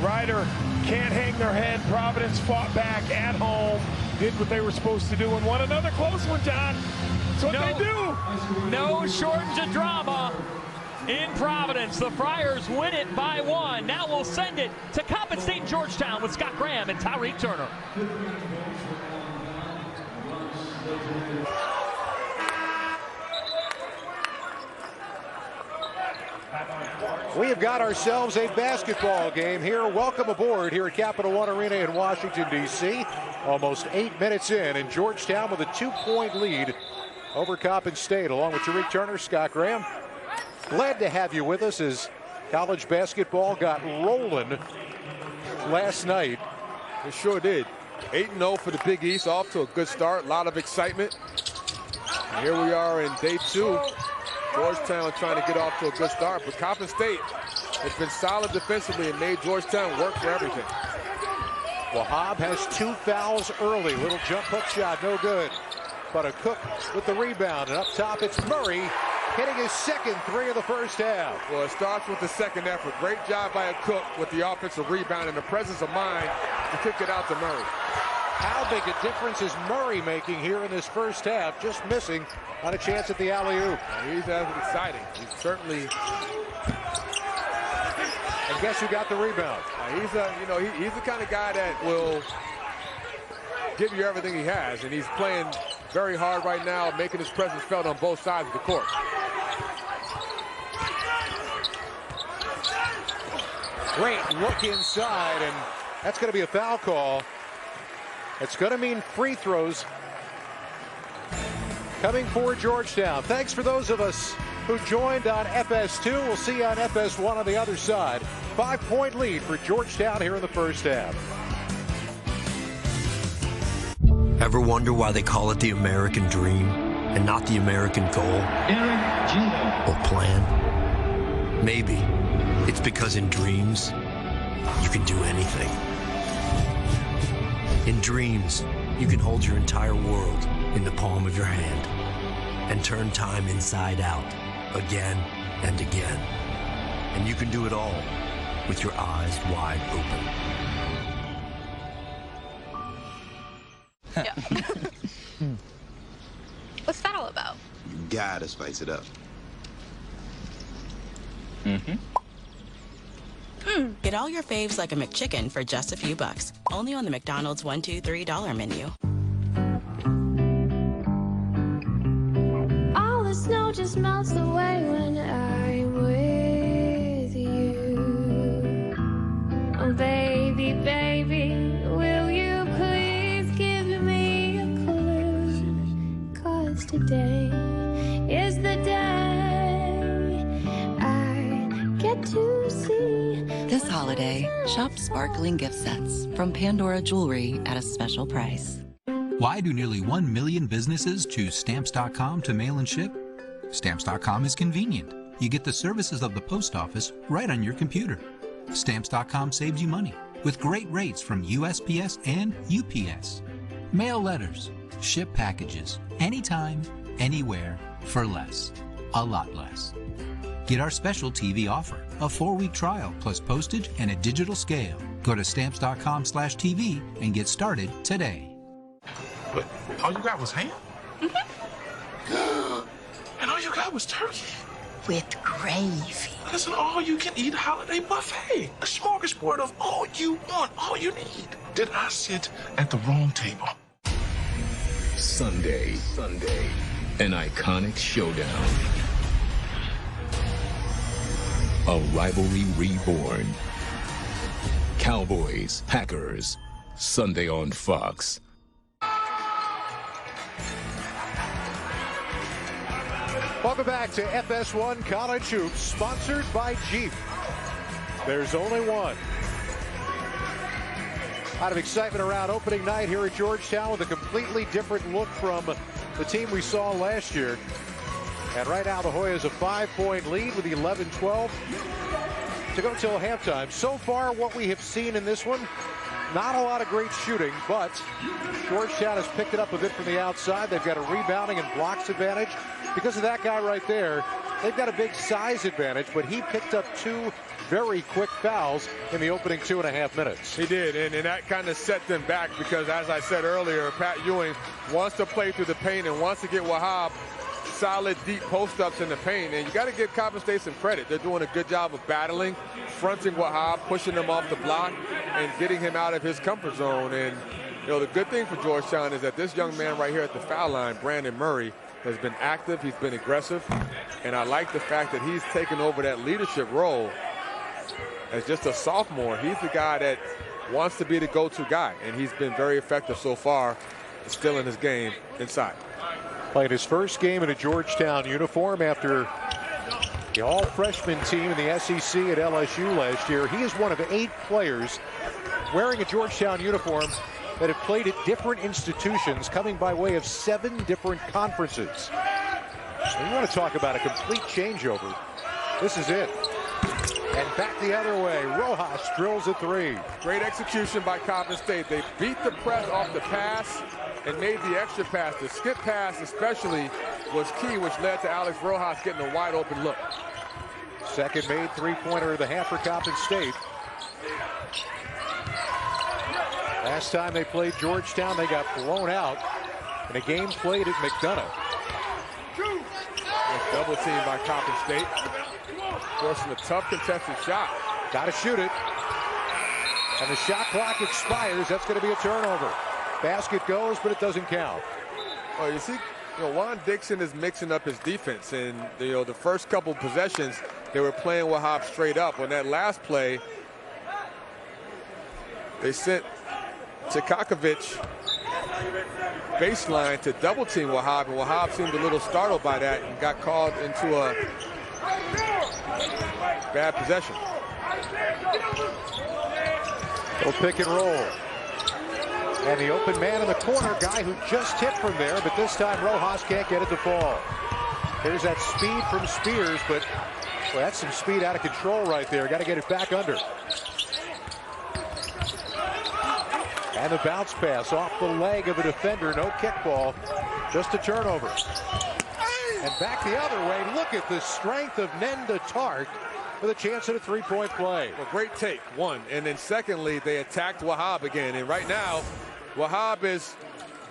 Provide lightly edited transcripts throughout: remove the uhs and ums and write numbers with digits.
Ryder can't hang their head. Providence fought back at home, did what they were supposed to do, and won another close one, John. That's what they do. No shortage of drama in Providence. The Friars win it by 1. Now we'll send it to Coppin State and Georgetown with Scott Graham and Tyreek Turner. We have got ourselves a basketball game here. Welcome aboard here at Capital One Arena in Washington, D.C. Almost 8 minutes in, and Georgetown with a 2-point lead over Coppin State. Along with Tyreek Turner, Scott Graham. Glad to have you with us as college basketball got rolling last night. It sure did. 8-0 for the Big East, off to a good start. A lot of excitement. And here we are in day 2. Georgetown trying to get off to a good start, but Coppin State has been solid defensively and made Georgetown work for everything. Wahab has 2 fouls early. Little jump hook shot, no good. But a Cook with the rebound, and up top it's Murray hitting his second 3 of the first half. Well, it starts with the second effort. Great job by a Cook with the offensive rebound and the presence of mind to kick it out to Murray. How big a difference is Murray making here in this first half? Just missing on a chance at the alley-oop. He's exciting. He's certainly. And guess who got the rebound? He's the kind of guy that will give you everything he has, and he's playing very hard right now, making his presence felt on both sides of the court. Great look inside, and that's going to be a foul call. It's going to mean free throws coming for Georgetown. Thanks for those of us who joined on FS2. We'll see you on FS1 on the other side. 5-point lead for Georgetown here in the first half. Ever wonder why they call it the American dream and not the American goal or plan? Maybe it's because in dreams, you can do anything. In dreams, you can hold your entire world in the palm of your hand and turn time inside out again and again. And you can do it all with your eyes wide open. Yeah. What's that all about? You gotta spice it up. Get all your faves like a McChicken for just a few bucks. Only on the McDonald's $1, $2, $3 menu. All the snow just melts away when I'm with you. Oh, baby, baby, will you please give me a clue? 'Cause today is the day I get to see. This holiday, shop sparkling gift sets from Pandora Jewelry at a special price. Why do nearly 1 million businesses choose Stamps.com to mail and ship? Stamps.com is convenient. You get the services of the post office right on your computer. Stamps.com saves you money with great rates from USPS and UPS. Mail letters, ship packages, anytime, anywhere, for less. A lot less. Get our special TV offer, a 4-week trial plus postage and a digital scale. Go to stamps.com/TV and get started today. But all you got was ham? And all you got was turkey? With gravy. That's an all-you-can-eat holiday buffet. A smorgasbord of all you want, all you need. Did I sit at the wrong table? Sunday, an iconic showdown. A rivalry reborn. Cowboys, Packers, Sunday on Fox. Welcome back to FS1 College Hoops, sponsored by Jeep. There's only one. A lot of excitement around opening night here at Georgetown with a completely different look from the team we saw last year. And right now, the Hoyas a 5-point lead with 11-12 to go till halftime. So far, what we have seen in this one, not a lot of great shooting, but Georgetown has picked it up a bit from the outside. They've got a rebounding and blocks advantage because of that guy right there, they've got a big size advantage, but he picked up 2 very quick fouls in the opening 2.5 minutes. He did, and that kind of set them back because, as I said earlier, Pat Ewing wants to play through the paint and wants to get Wahab solid, deep post-ups in the paint. And you got to give Coppin State some credit. They're doing a good job of battling, fronting Wahab, pushing him off the block, and getting him out of his comfort zone. And, you know, the good thing for Georgetown is that this young man right here at the foul line, Brandon Murray, has been active. He's been aggressive. And I like the fact that he's taken over that leadership role as just a sophomore. He's the guy that wants to be the go-to guy. And he's been very effective so far, instilling his game inside. Played his first game in a Georgetown uniform after the all-freshman team in the SEC at LSU last year. He is one of 8 players wearing a Georgetown uniform that have played at different institutions, coming by way of 7 different conferences. And you want to talk about a complete changeover. This is it. And back the other way, Rojas drills a 3. Great execution by Coppin State. They beat the press off the pass and made the extra pass. The skip pass especially was key, which led to Alex Rojas getting a wide open look. Second made 3-pointer of the half for Coppin State. Last time they played Georgetown, they got blown out in a game played at McDonough. Double team by Coppin State. Forcing a tough contested shot. Got to shoot it. And the shot clock expires. That's going to be a turnover. Basket goes, but it doesn't count. Oh, you see, Juan Dixon is mixing up his defense. And, the first couple possessions, they were playing Wahab straight up. On that last play, they sent Takakovic baseline to double team Wahab, and Wahab seemed a little startled by that and got called into a bad possession. Little pick and roll. And the open man in the corner, guy who just hit from there, but this time Rojas can't get it to fall. There's that speed from Spears, but well, that's some speed out of control right there. Got to get it back under. And the bounce pass off the leg of a defender. No kickball, just a turnover. And back the other way. Look at the strength of Nenda Tark with a chance at a 3-point play. Well, great take, one. And then secondly, they attacked Wahab again. And right now, Wahab is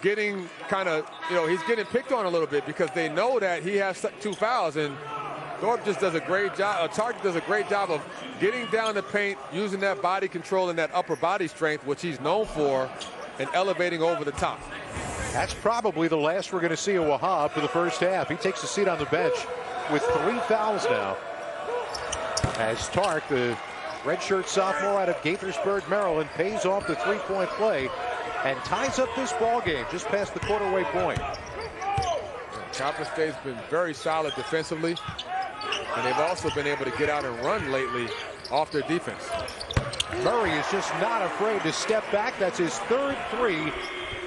getting kind of, he's getting picked on a little bit because they know that he has 2 fouls. And Thorpe just does a great job, Tark does a great job of getting down the paint, using that body control and that upper body strength, which he's known for, and elevating over the top. That's probably the last we're going to see of Wahab for the first half. He takes a seat on the bench with 3 fouls now. As Tark, the redshirt sophomore out of Gaithersburg, Maryland, pays off the 3-point play and ties up this ball game just past the quarter-way point. Coppin State's been very solid defensively, and they've also been able to get out and run lately off their defense. Murray is just not afraid to step back. That's his 3rd 3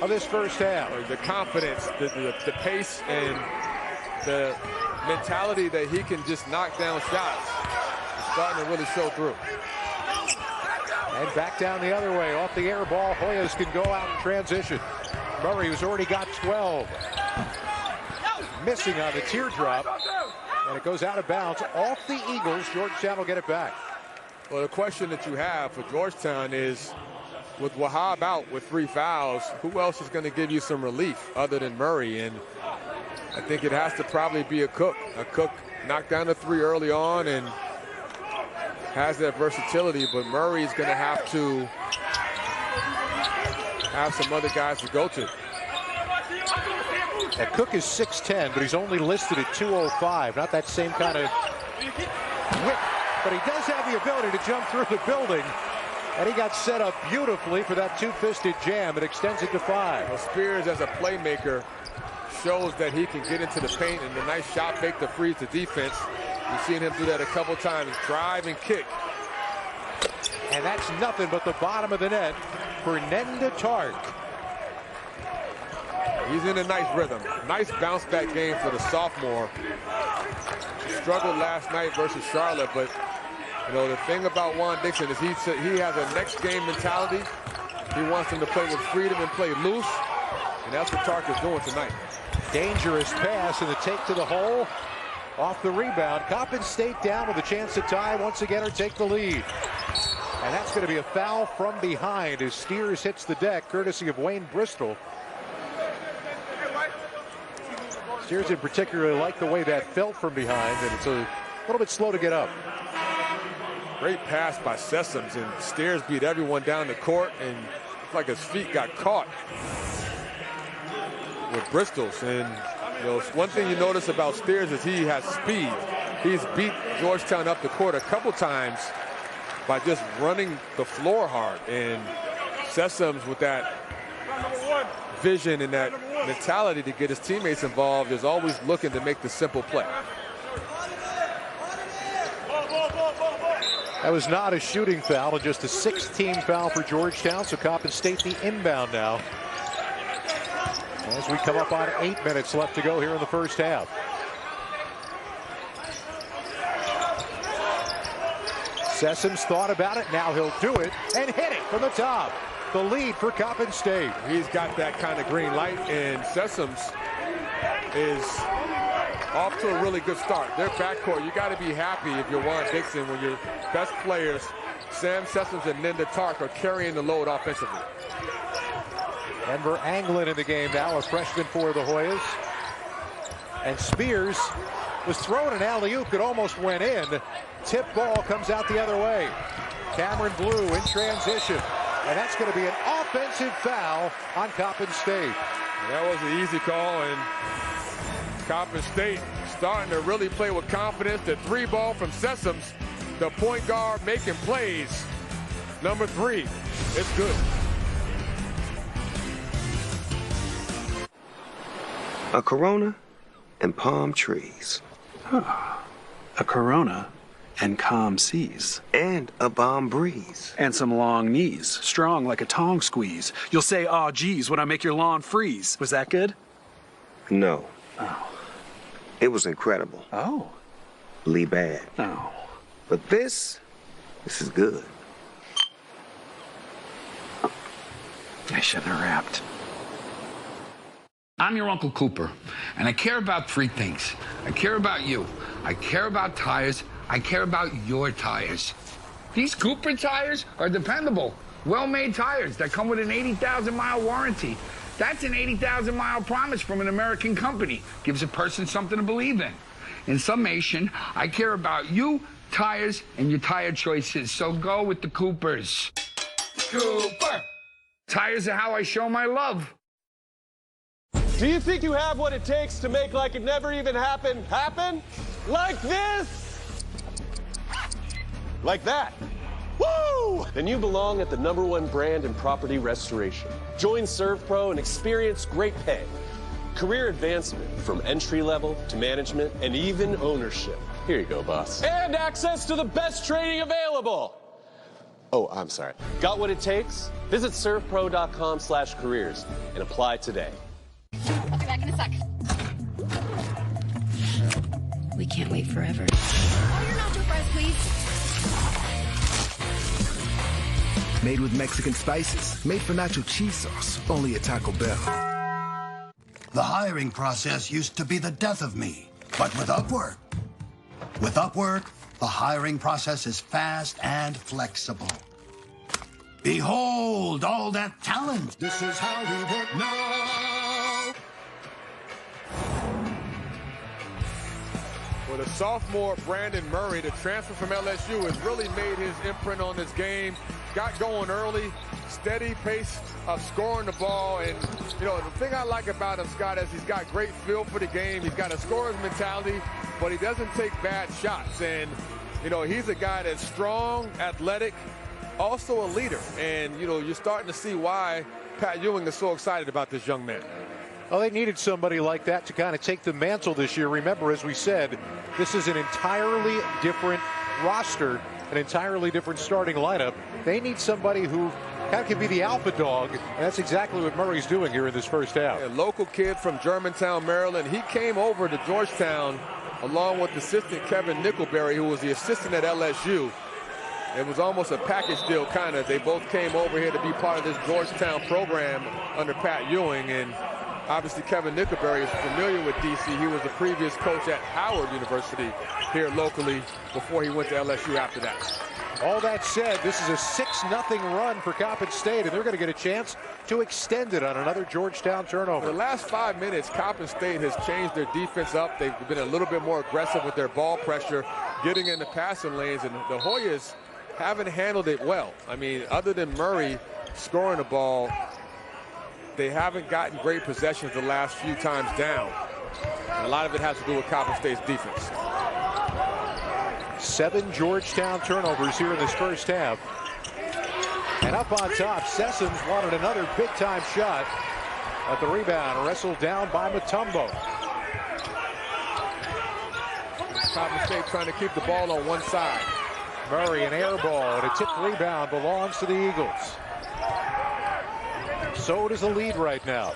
of this first half. The confidence, the pace, and the mentality that he can just knock down shots is starting to really show through. And back down the other way, off the air ball, Hoyas can go out in transition. Murray, who's already got 12. Missing on the teardrop, and it goes out of bounds off the Eagles. Georgetown will get it back. Well, the question that you have for Georgetown is, with Wahab out with 3 fouls, who else is going to give you some relief other than Murray? And I think it has to probably be a Cook. A Cook knocked down the 3 early on and has that versatility, but Murray's going to have some other guys to go to. And Cook is 6'10", but he's only listed at 205. Not that same kind of whip, but he does have the ability to jump through the building. And he got set up beautifully for that 2-fisted jam. It extends it to 5. Well, Spears, as a playmaker, shows that he can get into the paint, and a nice shot fake to freeze the defense. You've seen him do that a couple times, drive and kick. And that's nothing but the bottom of the net for Nenda Tark. He's in a nice rhythm. Nice bounce back game for the sophomore. Struggled last night versus Charlotte, but the thing about Juan Dixon is he has a next game mentality. He wants them to play with freedom and play loose, and that's what Tark is doing tonight. Dangerous pass and the take to the hole. off the rebound. Coppin State down with a chance to tie once again or take the lead. And that's going to be a foul from behind as Steers hits the deck, courtesy of Wayne Bristol. Steers in particular like the way that felt from behind, and it's a little bit slow to get up. Great pass by Sessoms, and Steers beat everyone down the court, and it's like his feet got caught with Bristol's. And you know, one thing you notice about Steers is he has speed. He's beat Georgetown up the court a couple times by just running the floor hard. And Sessoms, with that vision and that mentality to get his teammates involved, is always looking to make the simple play. That was not a shooting foul, just a 6-team foul for Georgetown, so Coppin State the inbound now. As we come up on 8 minutes left to go here in the first half. Sessoms thought about it, now he'll do it and hit it from the top. The lead for Coppin State. He's got that kind of green light, and Sessoms is off to a really good start. Their backcourt, you got to be happy if you're Warren Dixon when your best players, Sam Sessoms and Ninda Tark, are carrying the load offensively. Denver Anglin in the game now, a freshman for the Hoyas. And Spears was throwing an alley-oop that almost went in. Tip ball comes out the other way. Cameron Blue in transition. And that's going to be an offensive foul on Coppin State. That was an easy call, and Coppin State starting to really play with confidence. The 3 ball from Sessoms, the point guard making plays. Number 3, it's good. A Corona and palm trees. Huh. A Corona and calm seas. And a balm breeze. And some long knees, strong like a tong squeeze. You'll say, "Aw, geez," when I make your lawn freeze. Was that good? No. Oh. It was incredible. Oh. Lee bad. Oh. But this is good. I shouldn't have rapped. I'm your Uncle Cooper, and I care about 3 things. I care about you. I care about tires. I care about your tires. These Cooper tires are dependable, well-made tires that come with an 80,000-mile warranty. That's an 80,000-mile promise from an American company. Gives a person something to believe in. In summation, I care about you, tires, and your tire choices, so go with the Coopers. Cooper! Tires are how I show my love. Do you think you have what it takes to make like it never even happened happen? Like this? Like that? Woo! Then you belong at the #1 brand in property restoration. Join ServPro and experience great pay, career advancement from entry level to management, and even ownership. Here you go, boss. And access to the best training available. Oh, I'm sorry. Got what it takes? Visit servpro.com/careers and apply today. I'll be back in a sec. We can't wait forever. Oh, your nacho fries, please. Made with Mexican spices. Made for nacho cheese sauce. Only at Taco Bell. The hiring process used to be the death of me. But with Upwork, the hiring process is fast and flexible. Behold all that talent. This is how we work now. For the sophomore Brandon Murray, the transfer from LSU, has really made his imprint on this game. Got going early, steady pace of scoring the ball. And, you know, the thing I like about him, Scott, is he's got great feel for the game. He's got a scorer's mentality, but he doesn't take bad shots. And, you know, he's a guy that's strong, athletic, also a leader. And, you know, you're starting to see why Pat Ewing is so excited about this young man. Well, they needed somebody like that to kind of take the mantle this year. Remember, as we said, this is an entirely different roster, an entirely different starting lineup. They need somebody who kind of can be the alpha dog, and that's exactly what Murray's doing here in this first half. A local kid from Germantown, Maryland. He came over to Georgetown along with assistant Kevin Nickelberry, who was the assistant at LSU. It was almost a package deal, kind of. They both came over here to be part of this Georgetown program under Pat Ewing, and Obviously, Kevin Nickelberry is familiar with DC. He was the previous coach at Howard University here locally before he went to LSU after that. All that said, this is a 6-0 run for Coppin State, and they're going to get a chance to extend it on another Georgetown turnover. For the last 5 minutes, Coppin State has changed their defense up. They've been a little bit more aggressive with their ball pressure, getting in the passing lanes, and the Hoyas haven't handled it well. I mean, other than Murray scoring the ball, they haven't gotten great possessions the last few times down. And a lot of it has to do with Coppin State's defense. 7 Georgetown turnovers here in this first half. And up on top, Sessoms wanted another big-time shot at the rebound, wrestled down by Mutombo. Coppin State trying to keep the ball on one side. Murray, an air ball, and a tipped rebound belongs to the Eagles. So does the lead right now.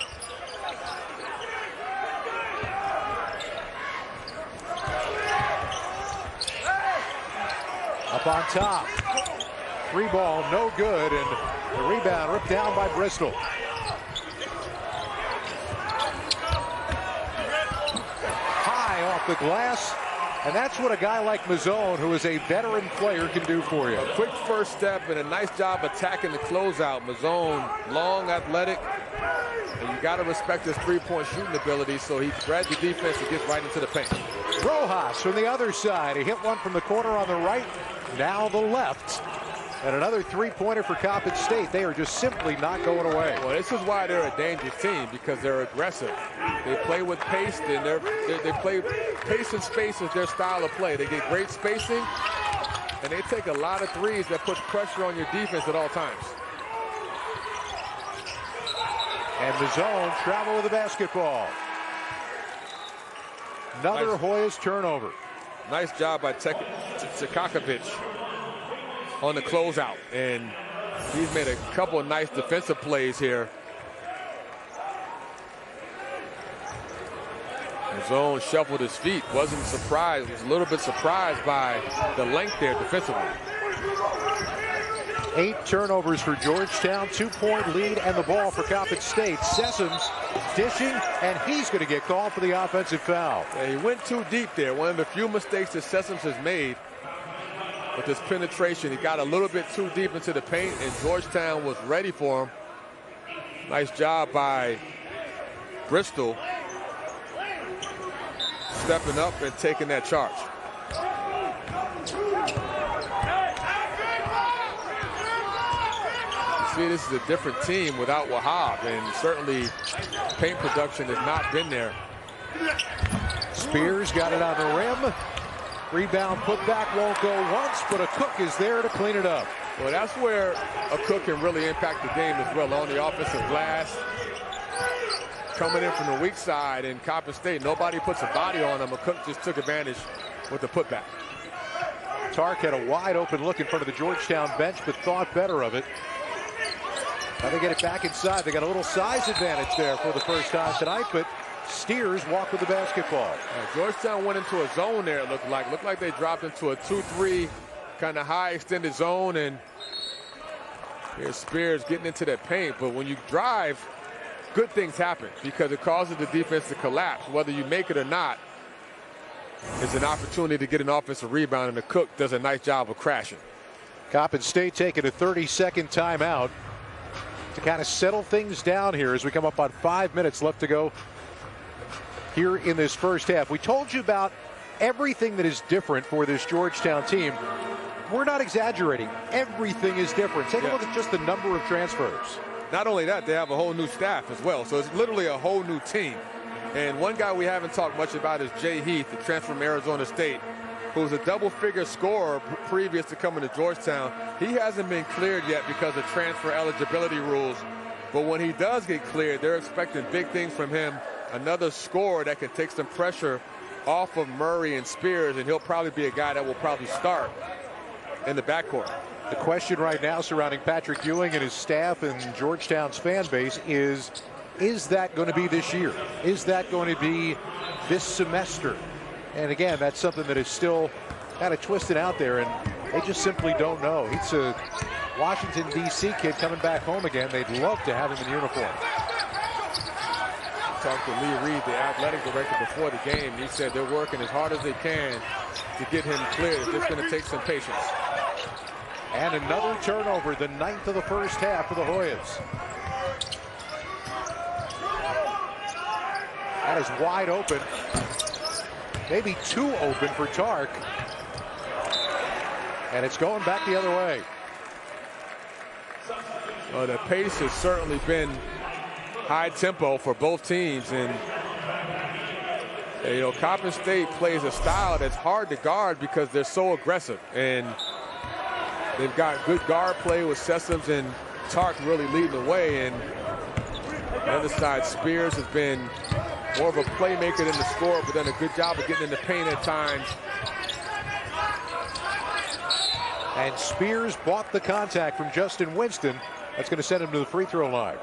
Up on top. 3 ball, no good, and the rebound ripped down by Bristol. High off the glass, and that's what a guy like Mozone, who is a veteran player, can do for you. A quick first step and a nice job attacking the closeout. Mozone, long, athletic, and you got to respect his three-point shooting ability, so he threads the defense and gets right into the paint. Rojas from the other side. He hit one from the corner on the right, now the left. And another three-pointer for Coppin State. They are just simply not going away. Well, this is why they're a dangerous team, because they're aggressive. They play with pace, and they play pace and space is their style of play. They get great spacing, and they take a lot of threes that puts pressure on your defense at all times. And Mozone travel with the basketball. Another Hoyas turnover. Nice job by Tekakovic on the closeout, and he's made a couple of nice defensive plays here. Mozone shuffled his feet, wasn't surprised, was a little bit surprised by the length there defensively. 8 turnovers for Georgetown, 2-point lead, and the ball for Coppin State. Sessoms dishing, and he's going to get called for the offensive foul. Yeah, he went too deep there. One of the few mistakes that Sessoms has made with his penetration. He got a little bit too deep into the paint, and Georgetown was ready for him. Nice job by Bristol stepping up and taking that charge. See, this is a different team without Wahab, and certainly paint production has not been there. Spears got it on the rim. Rebound put back, won't go once, but a Cook is there to clean it up. Well, that's where a Cook can really impact the game as well, on the offensive glass. Coming in from the weak side in Coppin State, nobody puts a body on him. A Cook just took advantage with the putback. Tark had a wide open look in front of the Georgetown bench, but thought better of it. Now they get it back inside. They got a little size advantage there for the first time tonight, but Steers walk with the basketball. Georgetown went into a zone there, it looked like they dropped into a 2-3 kind of high extended zone, and here's Spears getting into that paint. But when you drive, good things happen because it causes the defense to collapse. Whether you make it or not, it's an opportunity to get an offensive rebound, and the Cook does a nice job of crashing. Coppin State taking a 30-second timeout to kind of settle things down here as we come up on 5 minutes left to go here in this first half. We told you about everything that is different for this Georgetown team. We're not exaggerating. Everything is different. Take a look at just the number of transfers. Not only that, they have a whole new staff as well. So it's literally a whole new team. And one guy we haven't talked much about is Jay Heath, the transfer from Arizona State, who's a double-figure scorer previous to coming to Georgetown. He hasn't been cleared yet because of transfer eligibility rules. But when he does get cleared, they're expecting big things from him. Another scorer that can take some pressure off of Murray and Spears, and he'll probably be a guy that will probably start in the backcourt. The question right now surrounding Patrick Ewing and his staff and Georgetown's fan base is that going to be this year? Is that going to be this semester? And again, that's something that is still kind of twisted out there, and they just simply don't know. He's a Washington, D.C. kid coming back home again. They'd love to have him in uniform. talked to Lee Reed, the athletic director, before the game. He said they're working as hard as they can to get him cleared. It's just going to take some patience. And another turnover, the 9th of the first half for the Hoyas. That is wide open. Maybe too open for Tark. And it's going back the other way. Well, the pace has certainly been high tempo for both teams. And, you know, Coppin State plays a style that's hard to guard because they're so aggressive. And they've got good guard play with Sessoms and Tark really leading the way. And on the other side, Spears has been more of a playmaker than the scorer, but done a good job of getting in the paint at times. And Spears bought the contact from Justin Winston. That's going to send him to the free throw line.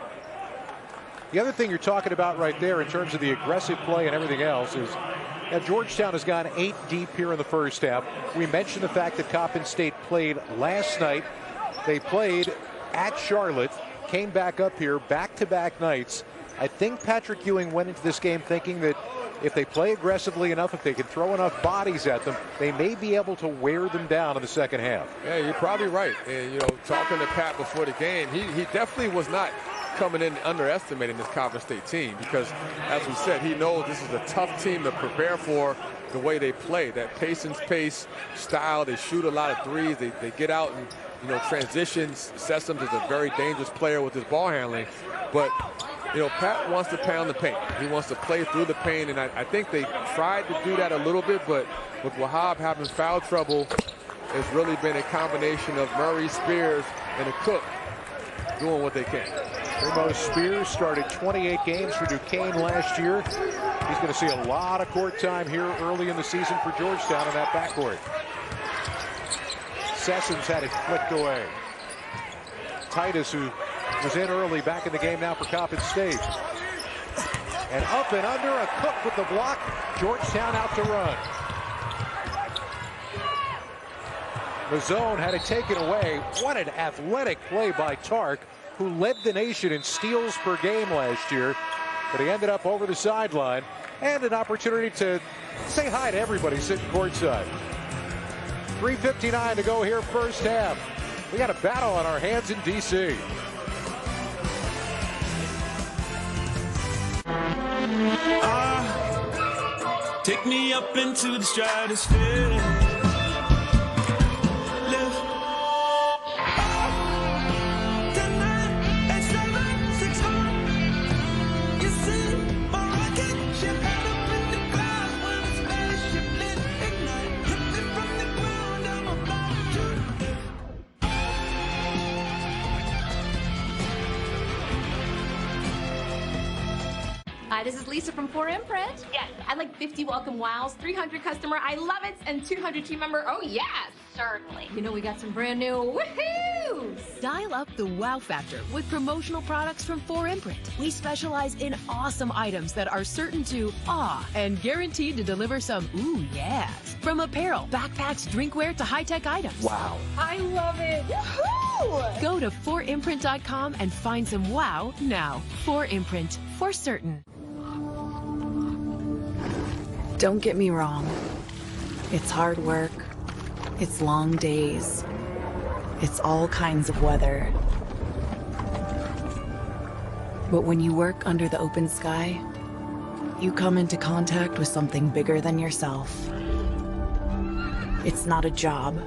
The other thing you're talking about right there in terms of the aggressive play and everything else is that Georgetown has gone 8 deep here in the first half. We mentioned the fact that Coppin State played last night. They played at Charlotte, came back up here back-to-back nights. I think Patrick Ewing went into this game thinking that if they play aggressively enough, if they can throw enough bodies at them, they may be able to wear them down in the second half. Yeah, you're probably right. And, you know, talking to Pat before the game, he definitely was not coming in underestimating this Coppin State team because, as we said, he knows this is a tough team to prepare for the way they play. That pace style, they shoot a lot of threes. They get out and, you know, transitions. Sessoms is a very dangerous player with his ball handling. But, you know, Pat wants to pound the paint. He wants to play through the paint, and I think they tried to do that a little bit, but with Wahab having foul trouble, it's really been a combination of Murray, Spears, and a Cook doing what they can. Primo Spears started 28 games for Duquesne last year. He's going to see a lot of court time here early in the season for Georgetown in that backcourt. Sessoms had it flicked away. Titus, who was in early, back in the game now for Coppin State. And up and under, a Cook with the block. Georgetown out to run. Mozone had it taken away. What an athletic play by Tark, who led the nation in steals per game last year. But he ended up over the sideline, and an opportunity to say hi to everybody sitting courtside. 3:59 to go here first half. We got a battle on our hands in D.C. Take me up into the stratosphere. Hi, this is Lisa from 4Imprint. Yes, I'd like 50 welcome wows, 300 customer I love it, and 200 team member oh yes, certainly. You know we got some brand new woohoos. Dial up the wow factor with promotional products from 4Imprint. We specialize in awesome items that are certain to awe and guaranteed to deliver some ooh yes. From apparel, backpacks, drinkware to high-tech items. Wow. I love it. Woohoo! Go to 4imprint.com and find some wow now. 4Imprint, for certain. Don't get me wrong. It's hard work. It's long days. It's all kinds of weather. But when you work under the open sky, you come into contact with something bigger than yourself. It's not a job.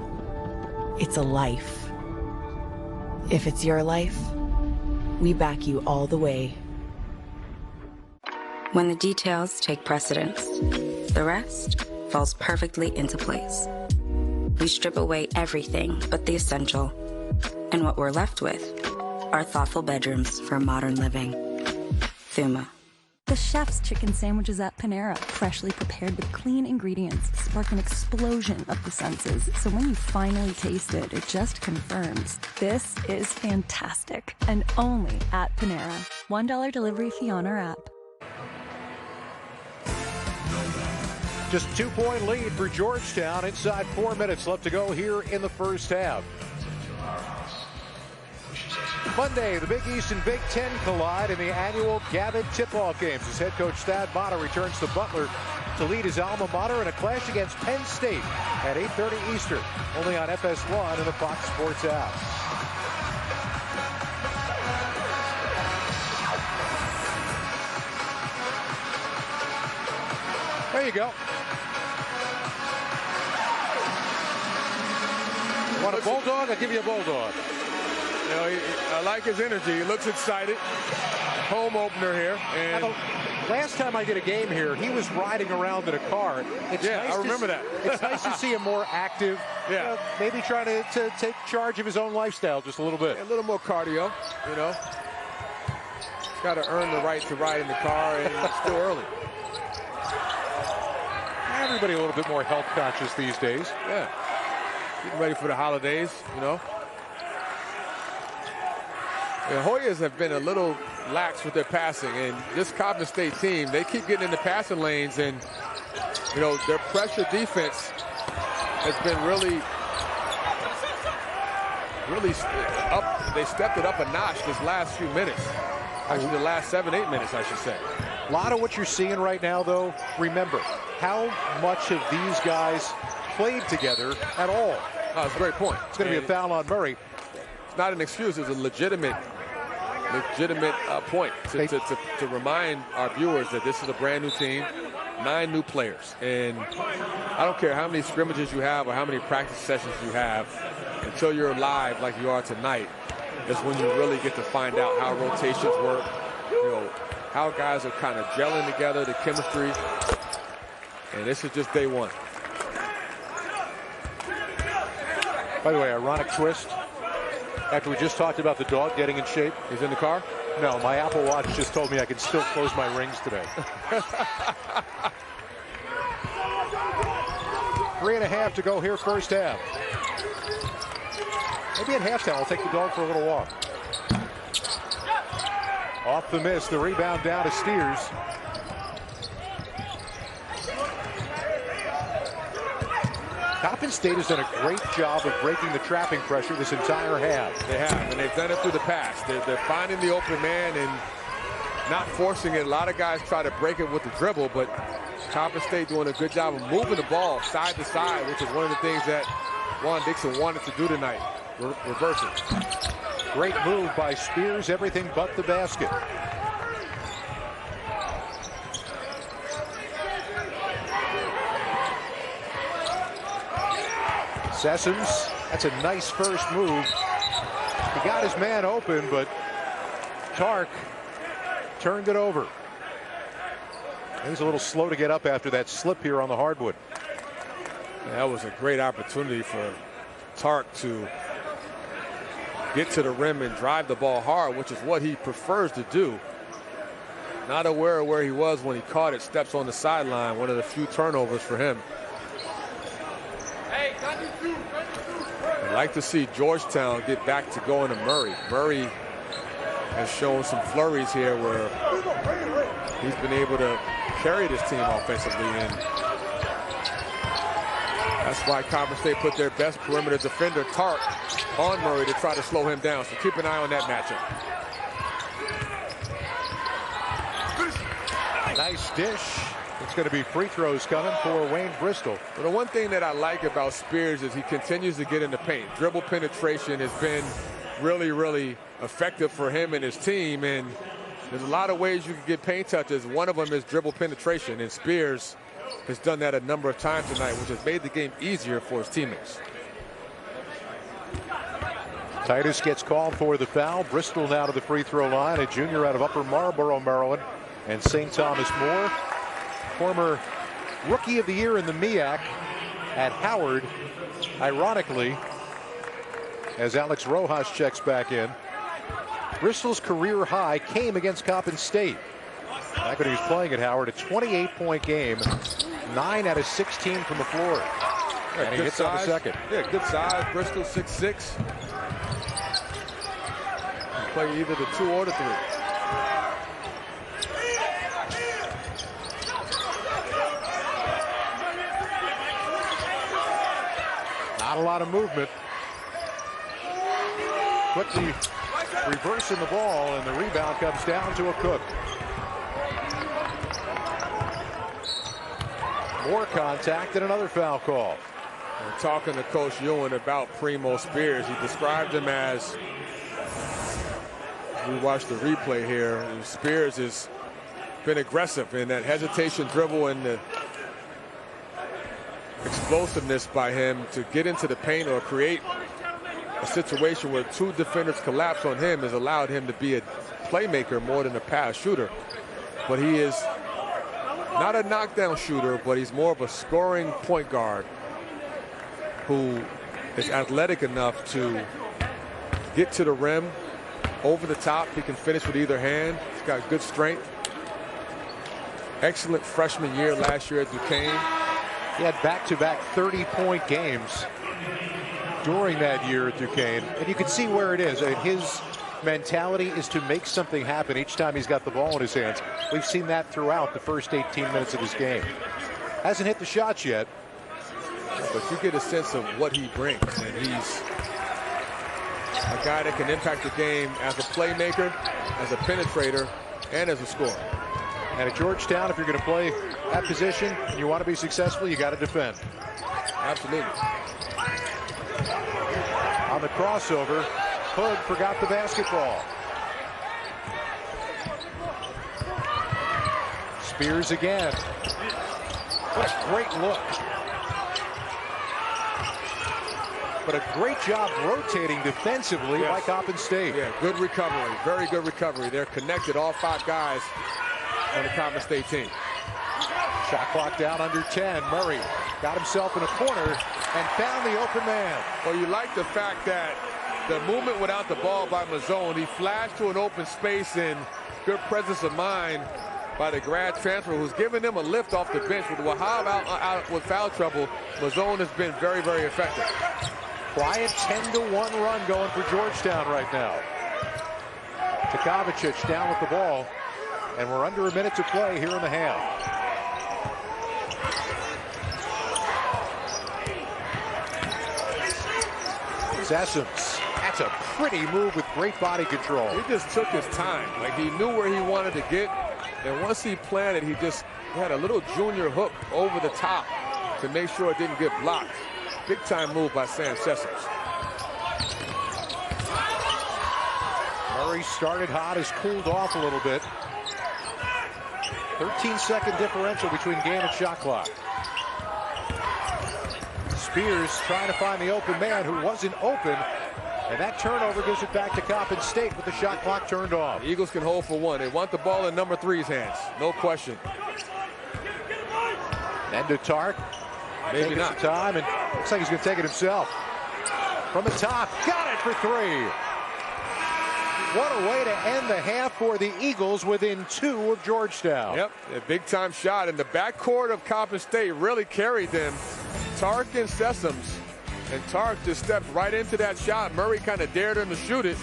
It's a life. If it's your life, we back you all the way. When the details take precedence, the rest falls perfectly into place. We strip away everything but the essential, and what we're left with are thoughtful bedrooms for modern living. Thuma. The chef's chicken sandwiches at Panera, freshly prepared with clean ingredients, spark an explosion of the senses. So when you finally taste it, it just confirms this is fantastic, and only at Panera. $1 delivery fee on our app. Just 2-point lead for Georgetown. Inside 4 minutes left to go here in the first half. Monday, the Big East and Big Ten collide in the annual Gavitt tip-off games as head coach Thad Matta returns to Butler to lead his alma mater in a clash against Penn State at 8:30 Eastern, only on FS1 and the Fox Sports app. There you go. You want a bulldog? I'll give you a bulldog. You know, I like his energy. He looks excited. Home opener here. And last time I did a game here, he was riding around in a car. It's nice I remember that. It's nice to see him more active. Yeah. Maybe trying to take charge of his own lifestyle just a little bit. A little more cardio, you know. He's got to earn the right to ride in the car, and it's still early. Everybody a little bit more health conscious these days. Yeah. Getting ready for the holidays, you know. The Hoyas have been a little lax with their passing, and this Coppin State team, they keep getting in the passing lanes, and, you know, their pressure defense has been really up. They stepped it up a notch this last few minutes. Actually, the last 7-8 minutes, I should say. A lot of what you're seeing right now, though, remember, how much have these guys played together at all? Oh, that's a great point. It's going to be a foul on Murray. It's not an excuse. It's a legitimate point to remind our viewers that this is a brand new team, 9 new players. And I don't care how many scrimmages you have or how many practice sessions you have, until you're live like you are tonight, is when you really get to find out how rotations work, you know, how guys are kind of gelling together, the chemistry. And this is just day one. By the way, ironic twist. After we just talked about the dog getting in shape. He's in the car? No, my Apple Watch just told me I can still close my rings today. 3.5 to go here, first half. Maybe at halftime I'll take the dog for a little walk. Off the miss, the rebound down to Steers. Coppin State has done a great job of breaking the trapping pressure this entire half. They have, and they've done it through the pass. They're finding the open man and not forcing it. A lot of guys try to break it with the dribble, but Coppin State doing a good job of moving the ball side to side, which is one of the things that Juan Dixon wanted to do tonight. Reverse it. Great move by Spears, everything but the basket. Sessoms, that's a nice first move. He got his man open, but Tark turned it over. He's a little slow to get up after that slip here on the hardwood. That was a great opportunity for Tark to get to the rim and drive the ball hard, which is what he prefers to do. Not aware of where he was when he caught it, steps on the sideline, one of the few turnovers for him. I'd like to see Georgetown get back to going to Murray. Murray has shown some flurries here where he's been able to carry this team offensively, and that's why Coppin State put their best perimeter defender, Tark, on Murray to try to slow him down. So keep an eye on that matchup. Nice dish. It's going to be free throws coming for Wayne Bristol. Well, the one thing that I like about Spears is he continues to get in the paint. Dribble penetration has been really, really effective for him and his team. And there's a lot of ways you can get paint touches. One of them is dribble penetration. And Spears has done that a number of times tonight, which has made the game easier for his teammates. Titus gets called for the foul. Bristol now to the free throw line. A junior out of Upper Marlboro, Maryland. And St. Thomas More, former Rookie of the Year in the MEAC at Howard. Ironically, as Alex Rojas checks back in, Bristol's career high came against Coppin State. Back when he was playing at Howard, a 28-point game, 9 out of 16 from the floor. And he hits on the second. Yeah, good size. Bristol 6'6". Play either the 2 or the 3. Not a lot of movement. Quickly reversing the ball, and the rebound comes down to a Cook. More contact and another foul call. And talking to Coach Ewan about Primo Spears, he described him as, we watch the replay here, and Spears has been aggressive in that hesitation dribble and the explosiveness by him to get into the paint or create a situation where two defenders collapse on him has allowed him to be a playmaker more than a pass shooter. But he is not a knockdown shooter, but he's more of a scoring point guard who is athletic enough to get to the rim over the top. He can finish with either hand. He's got good strength. Excellent freshman year last year at Duquesne. He had back-to-back 30-point games during that year at Duquesne. And you can see where it is. His mentality is to make something happen each time he's got the ball in his hands. We've seen that throughout the first 18 minutes of this game. Hasn't hit the shots yet. But you get a sense of what he brings. And he's a guy that can impact the game as a playmaker, as a penetrator, and as a scorer. And at Georgetown, if you're going to play that position and you want to be successful, you got to defend. Absolutely. On the crossover, Hood forgot the basketball. Spears again. What a great look. But a great job rotating defensively by Coppin State. Yeah, good recovery. Very good recovery. They're connected, all 5 guys on the Coppin State team. Shot clock down under 10. Murray got himself in a corner and found the open man. Well, you like the fact that the movement without the ball by Mozone, he flashed to an open space and good presence of mind by the grad transfer who's giving them a lift off the bench. With Wahab out with foul trouble, Mozone has been very, very effective. Quiet 10-1 run going for Georgetown right now. Takavic down with the ball, and we're under a minute to play here in the half. Sessoms, that's a pretty move with great body control. He just took his time. Like, he knew where he wanted to get, and once he planted, he had a little junior hook over the top to make sure it didn't get blocked. Big time move by Sam Sessoms. Murray started hot, has cooled off a little bit. 13-second differential between game and shot clock. Spears trying to find the open man who wasn't open, and that turnover gives it back to Coppin State with the shot clock turned off. The Eagles can hold for 1. They want the ball in number 3's hands, no question. And to Tark. Maybe not. Time, and looks like he's going to take it himself. From the top, got it for 3. What a way to end the half for the Eagles within 2 of Georgetown. Yep, a big-time shot, and the backcourt of Coppin State really carried them. Tark and Sessoms, and Tark just stepped right into that shot. Murray kind of dared him to shoot it.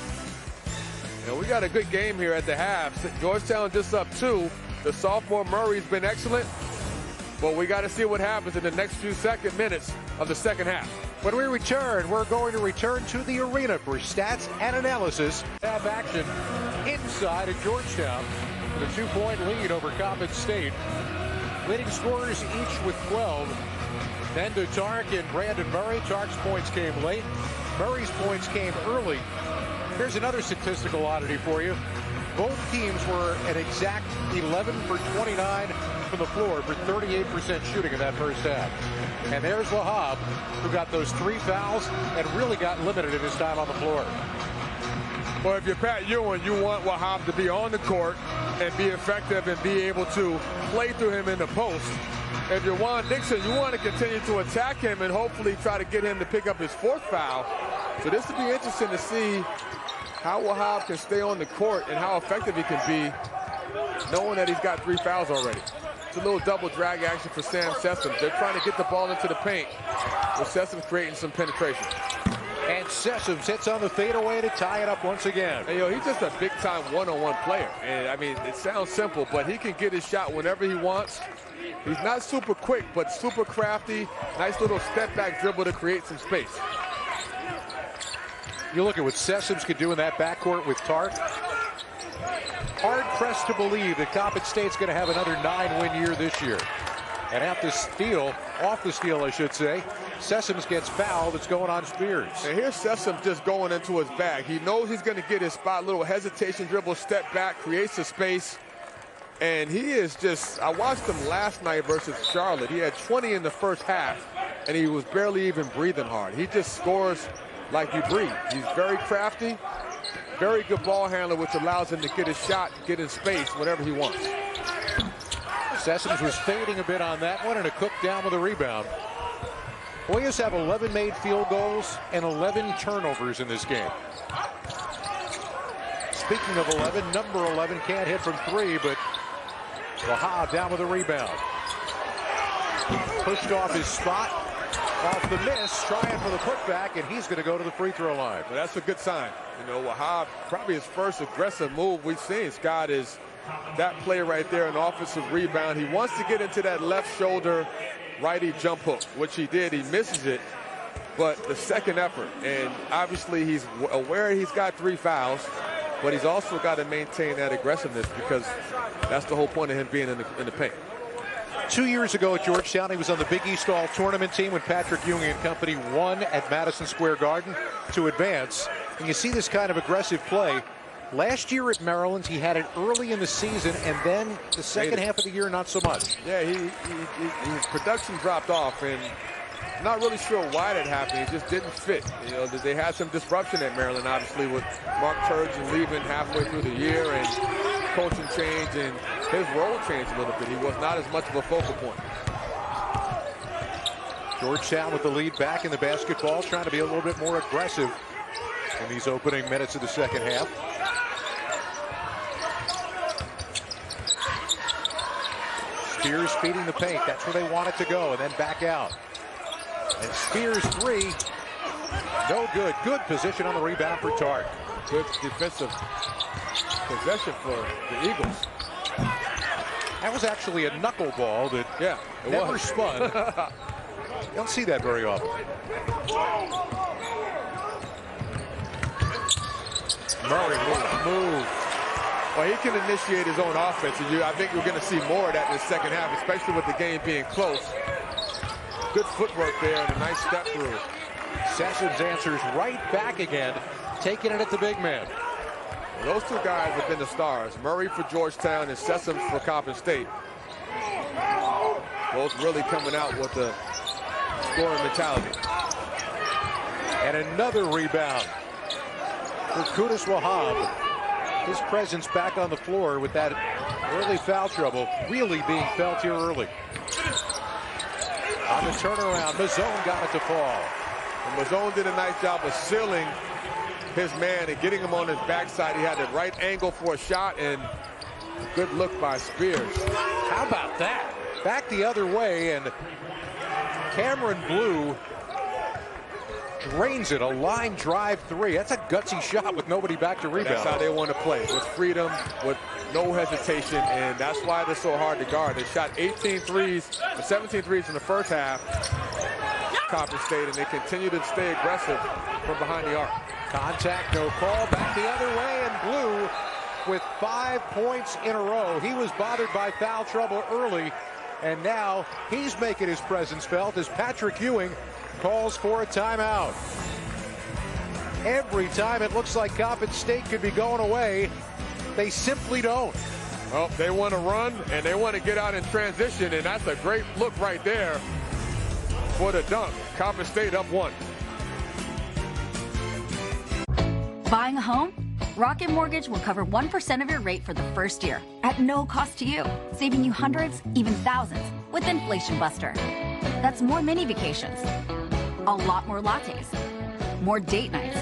And we got a good game here at the half. Georgetown just up 2. The sophomore Murray's been excellent, but we got to see what happens in the next few minutes of the second half. When we return, we're going to return to the arena for stats and analysis. Have action inside at Georgetown with a 2-point lead over Coppin State. Leading scorers each with 12. Then to Tark and Brandon Murray. Tark's points came late. Murray's points came early. Here's another statistical oddity for you. Both teams were an exact 11 for 29 from the floor for 38% shooting in that first half. And there's Wahab, who got those 3 fouls and really got limited in his time on the floor. Well, if you're Pat Ewan, you want Wahab to be on the court and be effective and be able to play through him in the post. If you're Juan Dixon, you want to continue to attack him and hopefully try to get him to pick up his 4th foul. So this will be interesting to see how Wahab can stay on the court and how effective he can be, knowing that he's got 3 fouls already. It's a little double drag action for Sam Sessoms. They're trying to get the ball into the paint, with Sessoms creating some penetration. And Sessoms hits on the fadeaway to tie it up once again. And, he's just a big-time one-on-one player. And, I mean, it sounds simple, but he can get his shot whenever he wants. He's not super quick, but super crafty. Nice little step-back dribble to create some space. You look at what Sessoms could do in that backcourt with Tark. Hard-pressed to believe that Coppin State's going to have another 9-win year this year. And off the steal, I should say, Sessoms gets fouled. It's going on Spears. And here's Sessoms just going into his bag. He knows he's going to get his spot. Little hesitation, dribble, step back, creates a space. And he is just, I watched him last night versus Charlotte. He had 20 in the first half, and he was barely even breathing hard. He just scores like you breathe. He's very crafty, very good ball handler, which allows him to get his shot, get in space whenever he wants. Sessoms was fading a bit on that one, and a Cook down with a rebound. Warriors have 11 made field goals and 11 turnovers in this game. Speaking of 11, number 11 can't hit from 3, but Wahab down with a rebound. Pushed off his spot, off the miss, trying for the putback, and he's going to go to the free throw line. Well, that's a good sign. You know, Wahab, probably his first aggressive move we've seen. Scott is that play right there, an offensive rebound. He wants to get into that left shoulder righty jump hook, which he did. He misses it, but the second effort, and obviously he's aware he's got 3 fouls, but he's also got to maintain that aggressiveness because that's the whole point of him being in the paint. 2 years ago at Georgetown, he was on the Big East All-Tournament team when Patrick Ewing and company won at Madison Square Garden to advance. And you see this kind of aggressive play. Last year at Maryland, he had it early in the season, and then the second half of the year, not so much. Yeah, his production dropped off, and not really sure why that happened. It just didn't fit. You know, they had some disruption at Maryland, obviously, with Mark Turgeon leaving halfway through the year, and coaching change, and his role changed a little bit. He was not as much of a focal point. Georgetown with the lead back in the basketball, trying to be a little bit more aggressive in these opening minutes of the second half. Spears feeding the paint. That's where they want it to go, and then back out. And Spears 3, no good. Good position on the rebound for Tark. Good defensive possession for the Eagles. That was actually a knuckleball that never spun. You don't see that very often. Murray move. Well, he can initiate his own offense, and I think we're going to see more of that in the second half, especially with the game being close. Good footwork there and a nice step through. Sessoms answers right back again, taking it at the big man. Well, those two guys have been the stars. Murray for Georgetown and Sessoms for Coppin State. Both really coming out with the scoring mentality. And another rebound for Qudus Wahab. His presence back on the floor with that early foul trouble really being felt here early. On the turnaround, Mozone got it to fall. And Mozone did a nice job of sealing his man and getting him on his backside. He had the right angle for a shot, and a good look by Spears. How about that? Back the other way, and Cameron Blue drains it, a line drive 3. That's a gutsy shot with nobody back to rebound. That's how they want to play, with freedom, with no hesitation, and that's why they're so hard to guard. They shot 17 threes in the first half, Coppin State, and they continue to stay aggressive from behind the arc. Contact, no call, back the other way, and Blue with 5 points in a row. He was bothered by foul trouble early, and now he's making his presence felt as Patrick Ewing calls for a timeout. Every time it looks like Coppin State could be going away, they simply don't. Well, they want to run, and they want to get out in transition, and that's a great look right there for the dunk. Coppin State up 1. Buying a home? Rocket Mortgage will cover 1% of your rate for the first year at no cost to you, saving you hundreds, even thousands with Inflation Buster. That's more mini vacations, a lot more lattes, more date nights.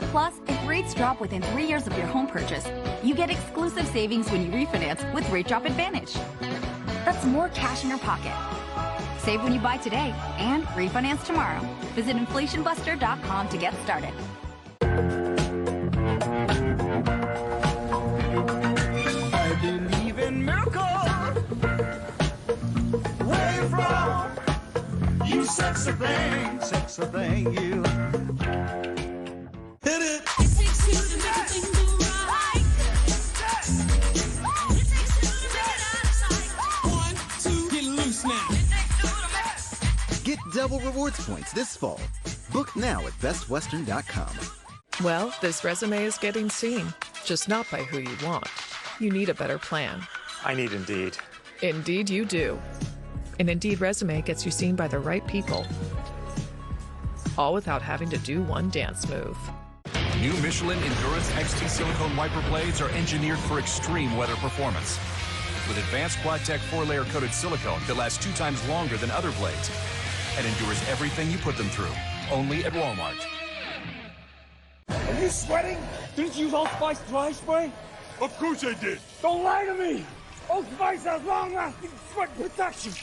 Plus, if rates drop within 3 years of your home purchase, you get exclusive savings when you refinance with Rate Drop Advantage. That's more cash in your pocket. Save when you buy today and refinance tomorrow. Visit inflationbuster.com to get started. I believe in miracles. Where you from? You sexy thing, you. double rewards points this fall. Book now at bestwestern.com. Well, this resume is getting seen, just not by who you want. You need a better plan. I need Indeed. Indeed you do. An Indeed resume gets you seen by the right people. All without having to do one dance move. New Michelin Endurance XT silicone wiper blades are engineered for extreme weather performance. With advanced Quad-Tech 4-layer coated silicone that lasts 2 times longer than other blades and endures everything you put them through. Only at Walmart. Are you sweating? Didn't you use Old Spice dry spray? Of course I did. Don't lie to me! Old Spice has long-lasting sweat protection.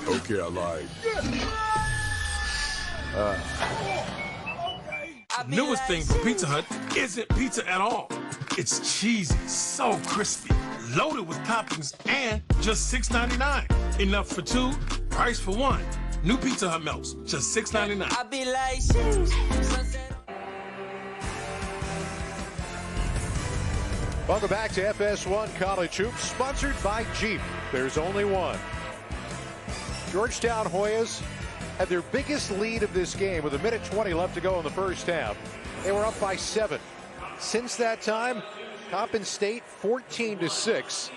Okay, I lied. Newest thing from Pizza Hut isn't pizza at all. It's cheesy, so crispy, loaded with toppings, and just $6.99. Enough for 2, price for 1. New Pizza Hut melts, just $6.99. I be like, Welcome back to FS1 College Hoops, sponsored by Jeep. There's only one. Georgetown Hoyas had their biggest lead of this game with 1:20 left to go in the first half. They were up by 7. Since that time, Coppin State 14-6,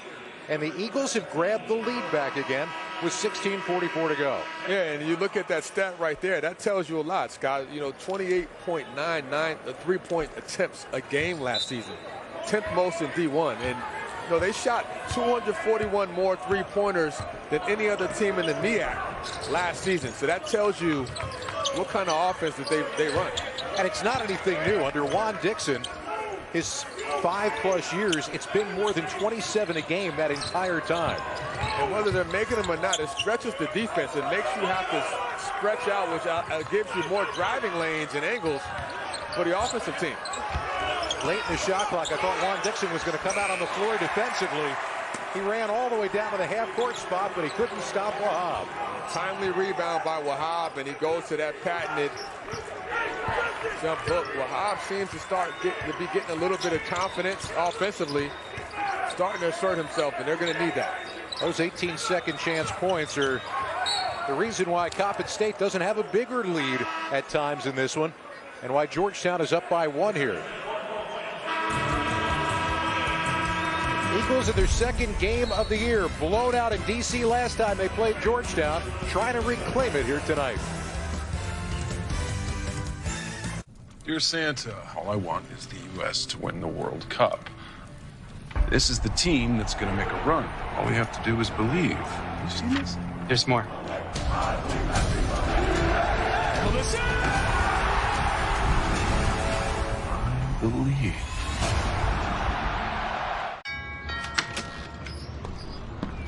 and the Eagles have grabbed the lead back again with 16:44 to go. Yeah, and you look at that stat right there, that tells you a lot, Scott. 28.99 3-point attempts a game last season. 10th most in D1, and they shot 241 more three-pointers than any other team in the NEAC last season. So that tells you what kind of offense that they run. And it's not anything new. Under Juan Dixon, his 5+ years, it's been more than 27 a game that entire time. And whether they're making them or not, it stretches the defense. It makes you have to stretch out, which gives you more driving lanes and angles for the offensive team. Late in the shot clock, I thought Juan Dixon was going to come out on the floor defensively. He ran all the way down to the half-court spot, but he couldn't stop Wahab. Timely rebound by Wahab, and he goes to that patented jump hook. Wahab seems to be getting a little bit of confidence offensively, starting to assert himself, and they're going to need that. Those 18-second chance points are the reason why Coppin State doesn't have a bigger lead at times in this one, and why Georgetown is up by 1 here. Eagles in their second game of the year, blown out in D.C. last time they played Georgetown, trying to reclaim it here tonight. Dear Santa, all I want is the U.S. to win the World Cup. This is the team that's going to make a run. All we have to do is believe. You see this? There's more. I believe.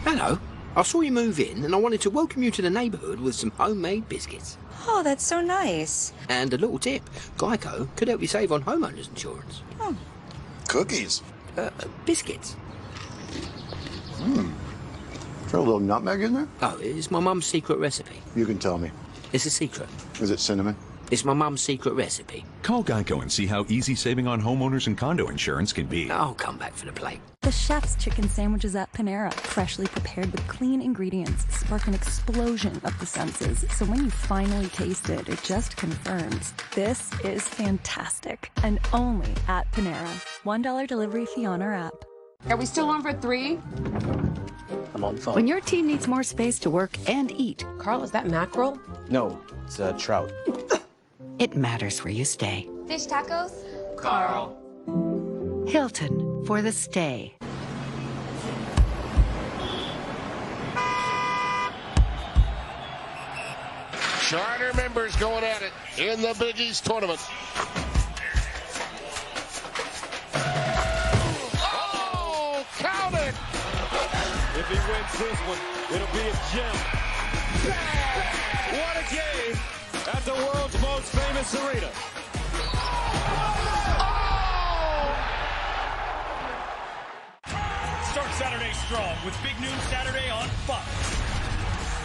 Hello. I saw you move in and I wanted to welcome you to the neighborhood with some homemade biscuits. Oh, that's so nice. And a little tip. Geico could help you save on homeowners insurance. Oh. Cookies. Biscuits. Is there a little nutmeg in there? Oh, it's my mum's secret recipe. You can tell me. It's a secret. Is it cinnamon? It's my mum's secret recipe. Call Geico and see how easy saving on homeowners and condo insurance can be. I'll come back for the plate. The chef's chicken sandwiches at Panera, freshly prepared with clean ingredients, spark an explosion of the senses. So when you finally taste it, it just confirms this is fantastic, and only at Panera. $1 delivery fee on our app. Are we still on for 3? I'm on phone. When your team needs more space to work and eat. Carl, is that mackerel? No, it's trout. It matters where you stay. Fish tacos? Carl. Hilton for the stay. Charter members going at it in the Big East tournament. Oh, count it! If he wins this one, it'll be a gem. What a game at the world's most famous arena. Start Saturday strong with Big Noon Saturday on Fox.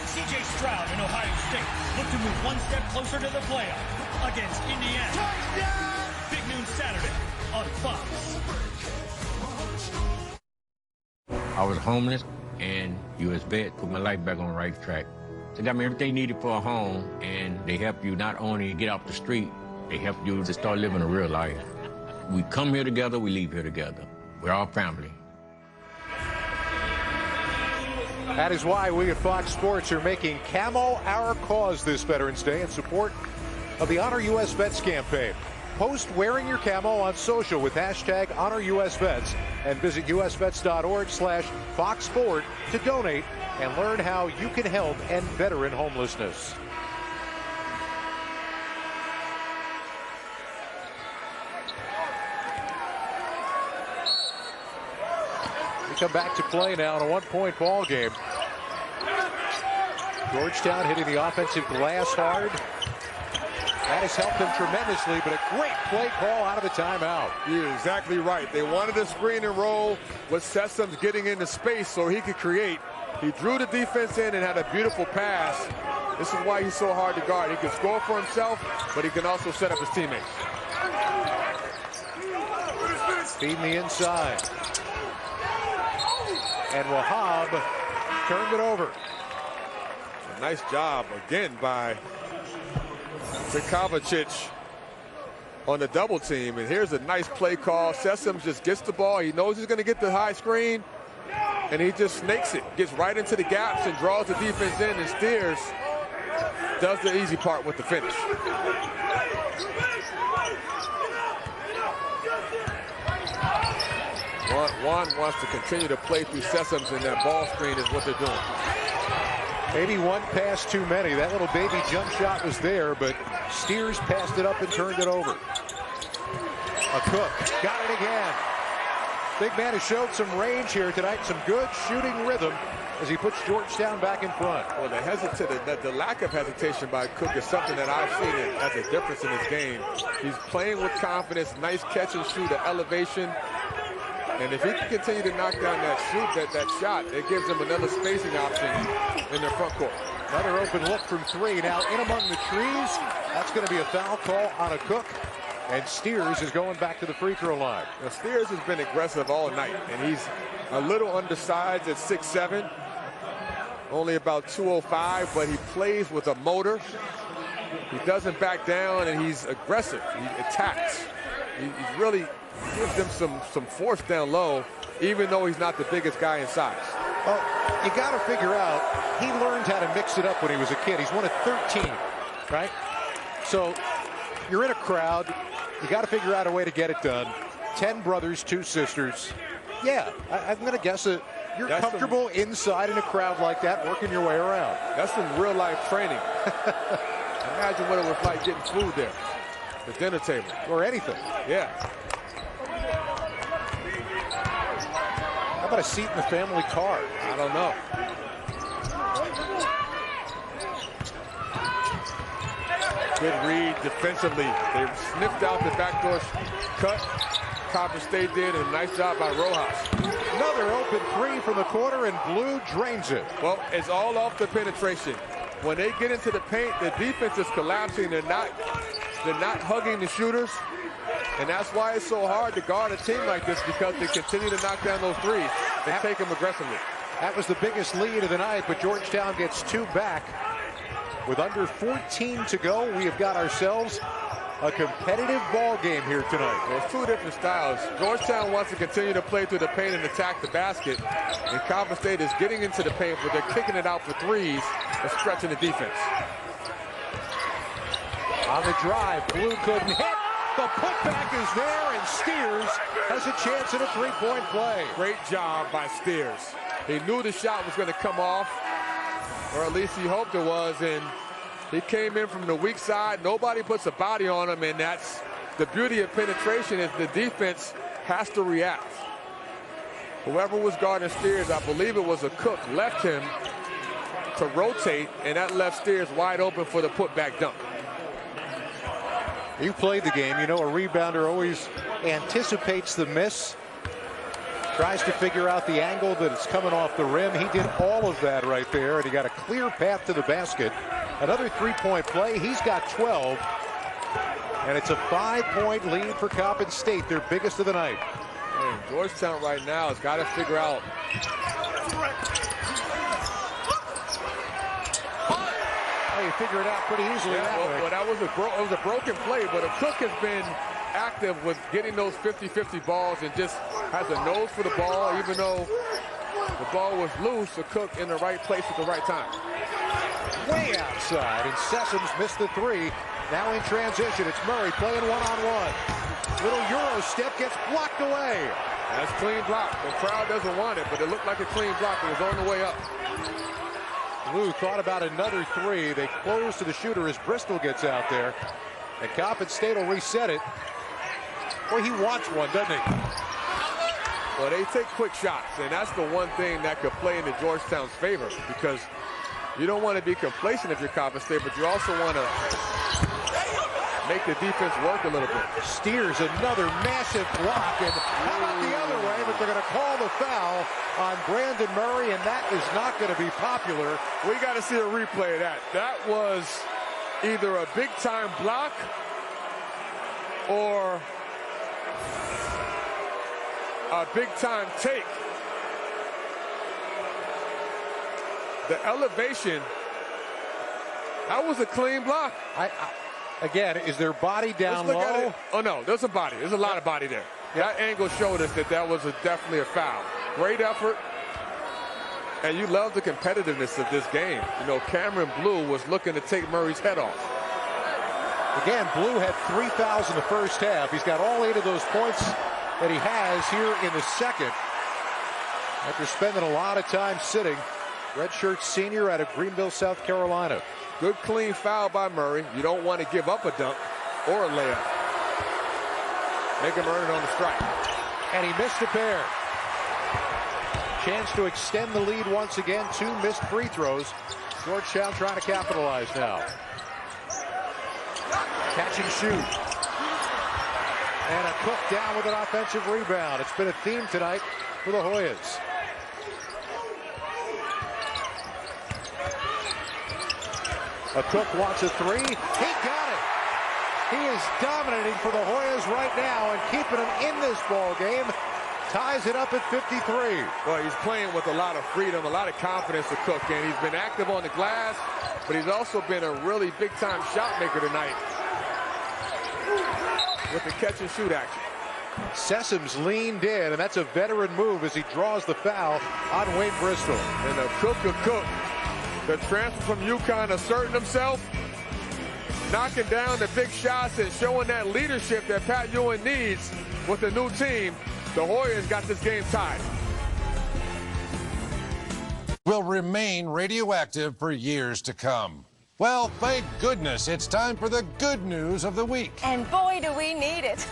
C.J. Stroud in Ohio State look to move one step closer to the playoff against Indiana. Touchdown! Big Noon Saturday on Fox. I was homeless, and U.S. Vet put my life back on the right track. They got me everything needed for a home, and they help you not only get off the street, they help you to start living a real life. We come here together, we leave here together. We're all family. That is why we at Fox Sports are making Camo our cause this Veterans Day in support of the Honor U.S. Vets campaign. Post wearing your camo on social with hashtag HonorUSVets and visit usvets.org/FoxSport to donate and learn how you can help end veteran homelessness. We come back to play now in a one-point ball game. Georgetown hitting the offensive glass hard. That has helped them tremendously, but a great play call out of the timeout. You're exactly right. They wanted a screen and roll with Sessoms getting into space so he could create. He drew the defense in and had a beautiful pass. This is why he's so hard to guard. He can score for himself, but he can also set up his teammates. Feeding the inside. And Wahab turned it over. A nice job again by Kovacic on the double team. And here's a nice play call. Sessoms just gets the ball. He knows he's going to get the high screen, and he just snakes it. Gets right into the gaps and draws the defense in, and Steers does the easy part with the finish. Juan wants to continue to play through Sessoms, and that ball screen is what they're doing. Maybe one pass too many. That little baby jump shot was there, but Steers passed it up and turned it over. A Cook got it again. Big man has showed some range here tonight, some good shooting rhythm as he puts Georgetown back in front. Well, the lack of hesitation by Cook is something that I've seen as a difference in his game. He's playing with confidence, nice catch and shoot, the elevation. And if he can continue to knock down that shot, it gives him another spacing option in their front court. Another open look from three. Now in among the trees. That's going to be a foul call on a Cook. And Steers is going back to the free throw line. Now, Steers has been aggressive all night, and he's a little undersized at 6'7", only about 205, but he plays with a motor. He doesn't back down, and he's aggressive. He attacks. He really gives them some force down low, even though he's not the biggest guy in size. Well, you got to figure out, he learned how to mix it up when he was a kid. He's one of 13, right? So you're in a crowd. You got to figure out a way to get it done. 10 brothers, 2 sisters. Yeah, I'm going to guess that you're comfortable inside in a crowd like that, working your way around. That's some real-life training. Imagine what it was like getting food there, the dinner table. Or anything. Yeah. How about a seat in the family car? I don't know. Good read defensively. They sniffed out the backdoor cut. Coppin State did a nice job by Rojas. Another open three from the corner, and Blue drains it. Well, it's all off the penetration. When they get into the paint, the defense is collapsing. They're not hugging the shooters. And that's why it's so hard to guard a team like this, because they continue to knock down those threes and take them aggressively. That was the biggest lead of the night, but Georgetown gets 2 back. With under 14 to go, we have got ourselves a competitive ball game here tonight. Well, it's 2 different styles. Georgetown wants to continue to play through the paint and attack the basket. And Coppin State is getting into the paint, but they're kicking it out for threes and stretching the defense. On the drive, Blue couldn't hit. The putback is there, and Steers has a chance at a 3-point play. Great job by Steers. He knew the shot was going to come off, or at least he hoped it was, and he came in from the weak side. Nobody puts a body on him, and that's the beauty of penetration, is the defense has to react. Whoever was guarding Steers, I believe it was a Cook, left him to rotate, and that left Steers wide open for the putback dunk. You played the game. You know a rebounder always anticipates the miss, tries to figure out the angle that it's coming off the rim. He did all of that right there, and he got a clear path to the basket. Another 3-point play. He's got 12, and it's a 5-point lead for Coppin State, their biggest of the night. Man, Georgetown right now has got to figure out Well, you figure it out pretty easily that way. Well, that was a broken play, but Cook has been active with getting those 50-50 balls and just has a nose for the ball, even though the ball was loose. Cook in the right place at the right time. Way outside, and Sessoms missed the three. Now in transition, it's Murray playing one-on-one. Little Euro step gets blocked away. That's clean block. The crowd doesn't want it, but it looked like a clean block. It was on the way up. Lou thought about another three. They close to the shooter as Bristol gets out there. And Coppin State will reset it. Boy, he wants one, doesn't he? Well, they take quick shots, and that's the one thing that could play into Georgetown's favor, because you don't want to be complacent if you're Coppin State, but you also want to make the defense work a little bit. Steers another massive block, and how about the other way? But they're going to call the foul on Brandon Murray, and that is not going to be popular. We got to see a replay of that. That was either a big-time block or a big-time take. The elevation, that was a clean block. Again, is their body down low? Oh, no, there's a body. There's a lot of body there. That angle showed us that was definitely a foul. Great effort. And you love the competitiveness of this game. You know, Cameron Blue was looking to take Murray's head off. Again, Blue had 3 fouls in the first half. He's got all 8 of those points that he has here in the second. After spending a lot of time sitting, redshirt senior out of Greenville, South Carolina. Good clean foul by Murray. You don't want to give up a dunk or a layup. Make him earn it on the strike. And he missed a pair. Chance to extend the lead once again. 2 missed free throws. Georgetown trying to capitalize now. Catch and shoot. And a Cook down with an offensive rebound. It's been a theme tonight for the Hoyas. A Cook wants a three. He got it. He is dominating for the Hoyas right now and keeping them in this ball game. Ties it up at 53. Well, he's playing with a lot of freedom, a lot of confidence to Cook, and he's been active on the glass, but he's also been a really big-time shot maker tonight with the catch and shoot action. Sessoms leaned in, and that's a veteran move as he draws the foul on Wayne Bristol. And a Cook, the transfer from UConn, asserting himself, knocking down the big shots and showing that leadership that Pat Ewing needs with the new team. The Hoyas got this game tied. Will remain radioactive for years to come. Well, thank goodness it's time for the good news of the week. And boy, do we need it.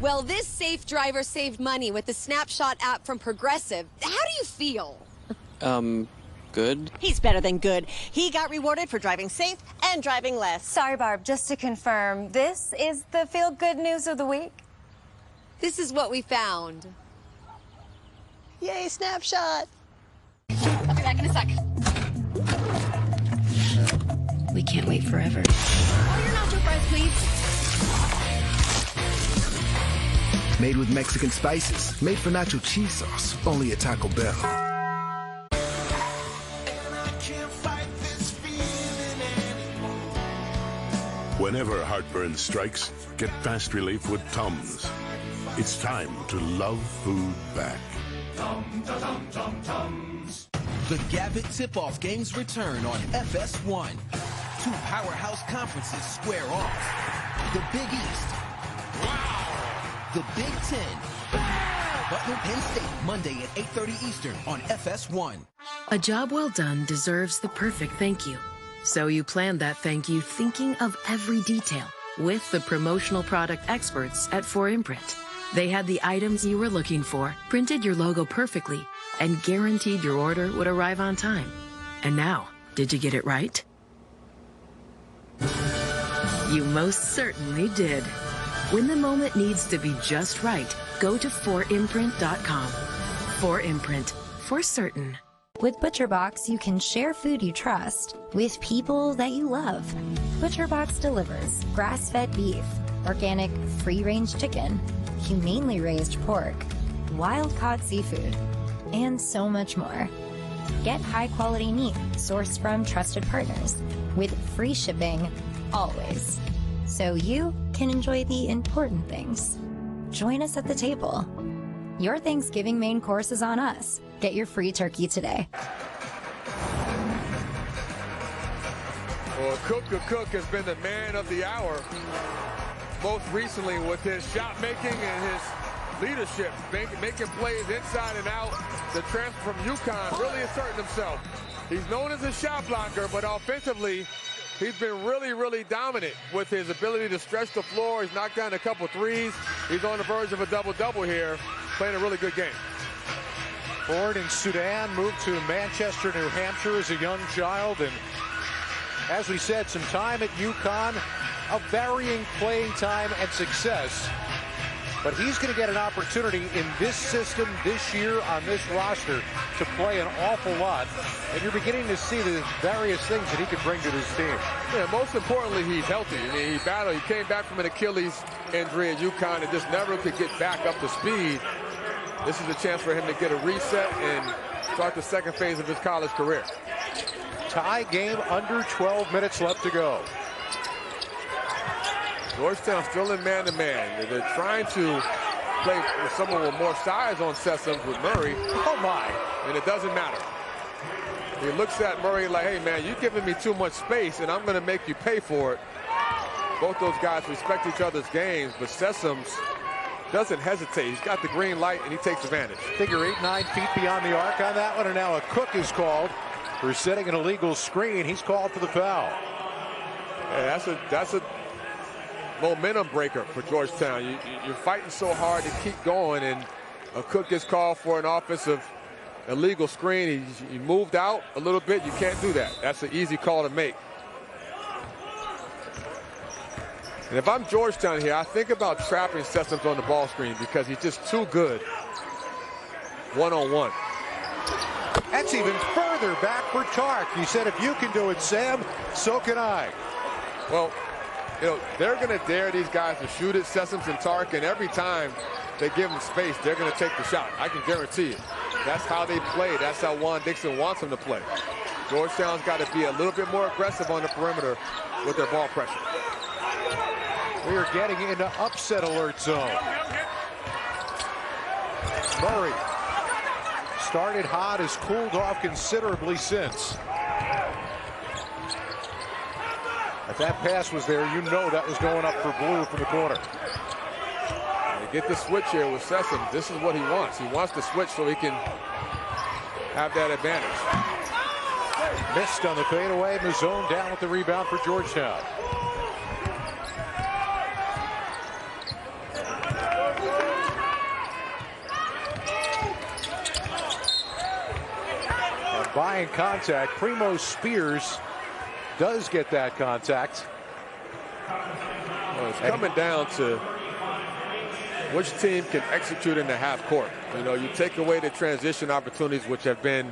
Well, this safe driver saved money with the Snapshot app from Progressive. How do you feel? Good. He's better than good. He got rewarded for driving safe and driving less. Sorry, Barb, just to confirm, this is the feel-good news of the week? This is what we found. Yay, Snapshot. I'll be back in a sec. We can't wait forever. Oh, your nacho fries, please. Made with Mexican spices. Made for nacho cheese sauce. Only at Taco Bell. Whenever heartburn strikes, get fast relief with Tums. It's time to love food back. Tums. The Gavitt Tip-Off Games return on FS1. 2 powerhouse conferences square off. The Big East. Wow. The Big Ten. Butler, Penn State, Monday at 8:30 Eastern on FS1. A job well done deserves the perfect thank you. So you planned that thank you thinking of every detail with the promotional product experts at 4imprint. They had the items you were looking for, printed your logo perfectly, and guaranteed your order would arrive on time. And now, did you get it right? You most certainly did. When the moment needs to be just right, go to 4imprint.com. 4imprint, for certain. With ButcherBox, you can share food you trust with people that you love. ButcherBox delivers grass-fed beef, organic free-range chicken, humanely raised pork, wild-caught seafood, and so much more. Get high-quality meat sourced from trusted partners with free shipping always, so you can enjoy the important things. Join us at the table. Your Thanksgiving main course is on us. Get your free turkey today. Well, Cook has been the man of the hour, most recently with his shot making and his leadership, making plays inside and out. The transfer from UConn really asserting himself. He's known as a shot blocker, but offensively, he's been really, really dominant with his ability to stretch the floor. He's knocked down a couple threes. He's on the verge of a double-double here, playing a really good game. Born in Sudan, moved to Manchester, New Hampshire as a young child, and as we said, some time at UConn, of varying playing time and success. But he's going to get an opportunity in this system this year on this roster to play an awful lot. And you're beginning to see the various things that he can bring to this team. Yeah, most importantly, he's healthy. I mean, he battled. He came back from an Achilles injury at UConn and just never could get back up to speed. This is a chance for him to get a reset and start the second phase of his college career. Tie game, under 12 minutes left to go. Georgetown still in man-to-man. They're trying to play with someone with more size on Sessoms with Murray. Oh, my. And it doesn't matter. He looks at Murray like, hey, man, you're giving me too much space, and I'm going to make you pay for it. Both those guys respect each other's games, but Sessoms doesn't hesitate. He's got the green light, and he takes advantage. Figure 8, 9 feet beyond the arc on that one, and now a Cook is called for setting an illegal screen. He's called for the foul. Yeah, that's a momentum breaker for Georgetown. You're fighting so hard to keep going, and a Cook gets called for an offensive illegal screen. He moved out a little bit. You can't do that. That's an easy call to make. And if I'm Georgetown here, I think about trapping Sessoms on the ball screen because he's just too good one-on-one. That's even further back for Tark. You said if you can do it, Sam, so can I. Well, you know, they're going to dare these guys to shoot at Sessoms and Tark, and every time they give them space, they're going to take the shot. I can guarantee it. That's how they play. That's how Juan Dixon wants them to play. Georgetown's got to be a little bit more aggressive on the perimeter with their ball pressure. We are getting into upset alert zone. Murray started hot, has cooled off considerably since. If that pass was there, you know that was going up for blue from the corner. They get the switch here with Sessoms. This is what he wants. He wants to switch so he can have that advantage. Missed on the fadeaway. Mozone down with the rebound for Georgetown. Buying contact. Primo Spears does get that contact. Well, it's coming down to which team can execute in the half court. You know, you take away the transition opportunities, which have been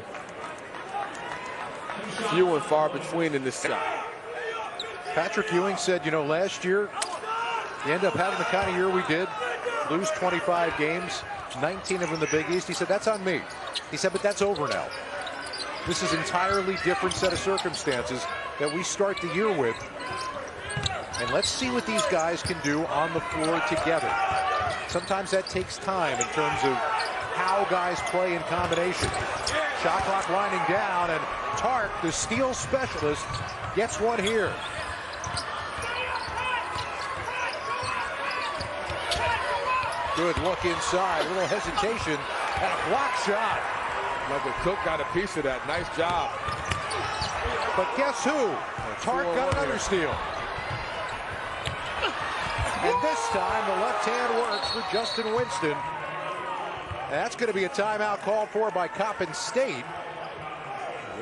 few and far between in this shot. Patrick Ewing said, you know, last year, you end up having the kind of year we did, lose 25 games, 19 of them in the Big East. He said, that's on me. He said, but that's over now. This is an entirely different set of circumstances that we start the year with. And let's see what these guys can do on the floor together. Sometimes that takes time in terms of how guys play in combination. Shot clock winding down, and Tark, the steal specialist, gets one here. Good look inside, a little hesitation, and a block shot. Look, Cook got a piece of that. Nice job. But guess who? Tark got another steal. And this time, the left hand works for Justin Winston. And that's going to be a timeout called for by Coppin State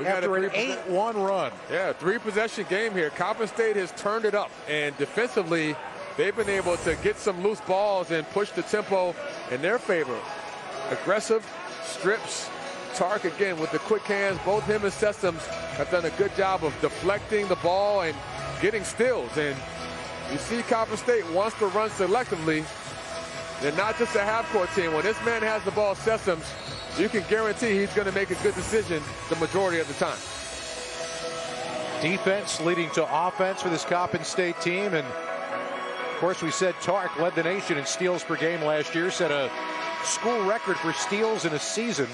after an 8-1 run. Yeah, 3-possession game here. Coppin State has turned it up, and defensively, they've been able to get some loose balls and push the tempo in their favor. Aggressive strips. Tark again with the quick hands. Both him and Sessoms have done a good job of deflecting the ball and getting steals. And you see Coppin State wants to run selectively. They're not just a half-court team. When this man has the ball Sessoms, you can guarantee he's going to make a good decision the majority of the time. Defense leading to offense for this Coppin State team. And, of course, we said Tark led the nation in steals per game last year, set a school record for steals in a season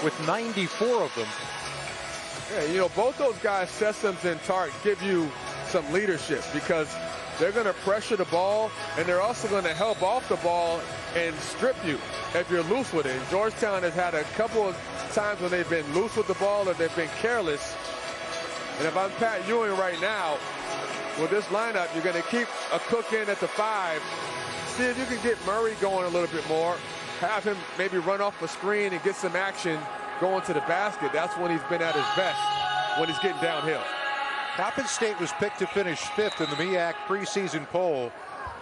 with 94 of them. Yeah, you know, both those guys, Sessoms and Tark, give you some leadership because they're going to pressure the ball, and they're also going to help off the ball and strip you if you're loose with it. And Georgetown has had a couple of times when they've been loose with the ball or they've been careless. And if I'm Pat Ewing right now, with this lineup, you're going to keep a Cook in at the 5. See if you can get Murray going a little bit more. Have him maybe run off a screen and get some action going to the basket. That's when he's been at his best, when he's getting downhill. Coppin State was picked to finish 5th in the MEAC preseason poll.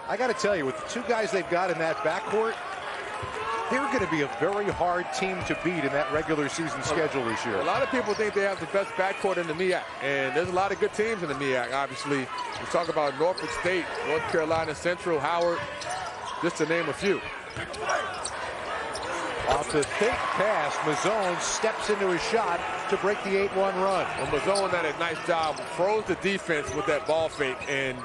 I got to tell you, with the 2 guys they've got in that backcourt, they're going to be a very hard team to beat in that regular season schedule this year. A lot of people think they have the best backcourt in the MEAC, and there's a lot of good teams in the MEAC, obviously. We talk about Norfolk State, North Carolina Central, Howard, just to name a few. Off the thick pass, Mozone steps into his shot to break the 8-1 run. Well, Mozone had a nice job, froze the defense with that ball fake, and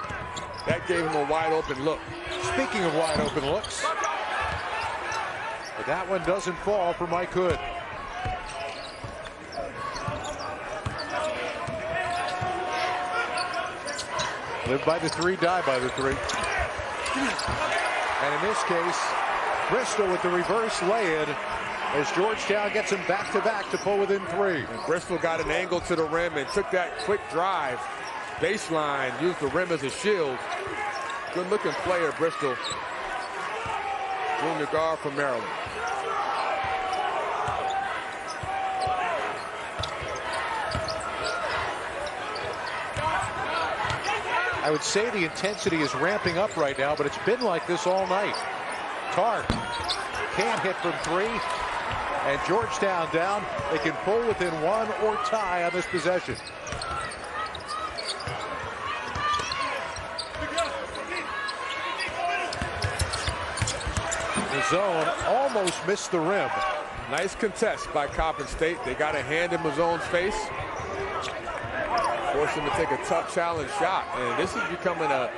that gave him a wide open look. Speaking of wide open looks, but that one doesn't fall for Mike Hood. Live by the 3, die by the 3. And in this case, Bristol with the reverse lay-in as Georgetown gets him back-to-back to pull within 3. And Bristol got an angle to the rim and took that quick drive. Baseline, used the rim as a shield. Good-looking player, Bristol. Junior guard from Maryland. I would say the intensity is ramping up right now, but it's been like this all night. Tark can't hit from 3, and Georgetown down. They can pull within 1 or tie on this possession. The zone almost missed the rim. Nice contest by Coppin State. They got a hand in Mozone's face. Forced him to take a tough challenge shot. And this is becoming a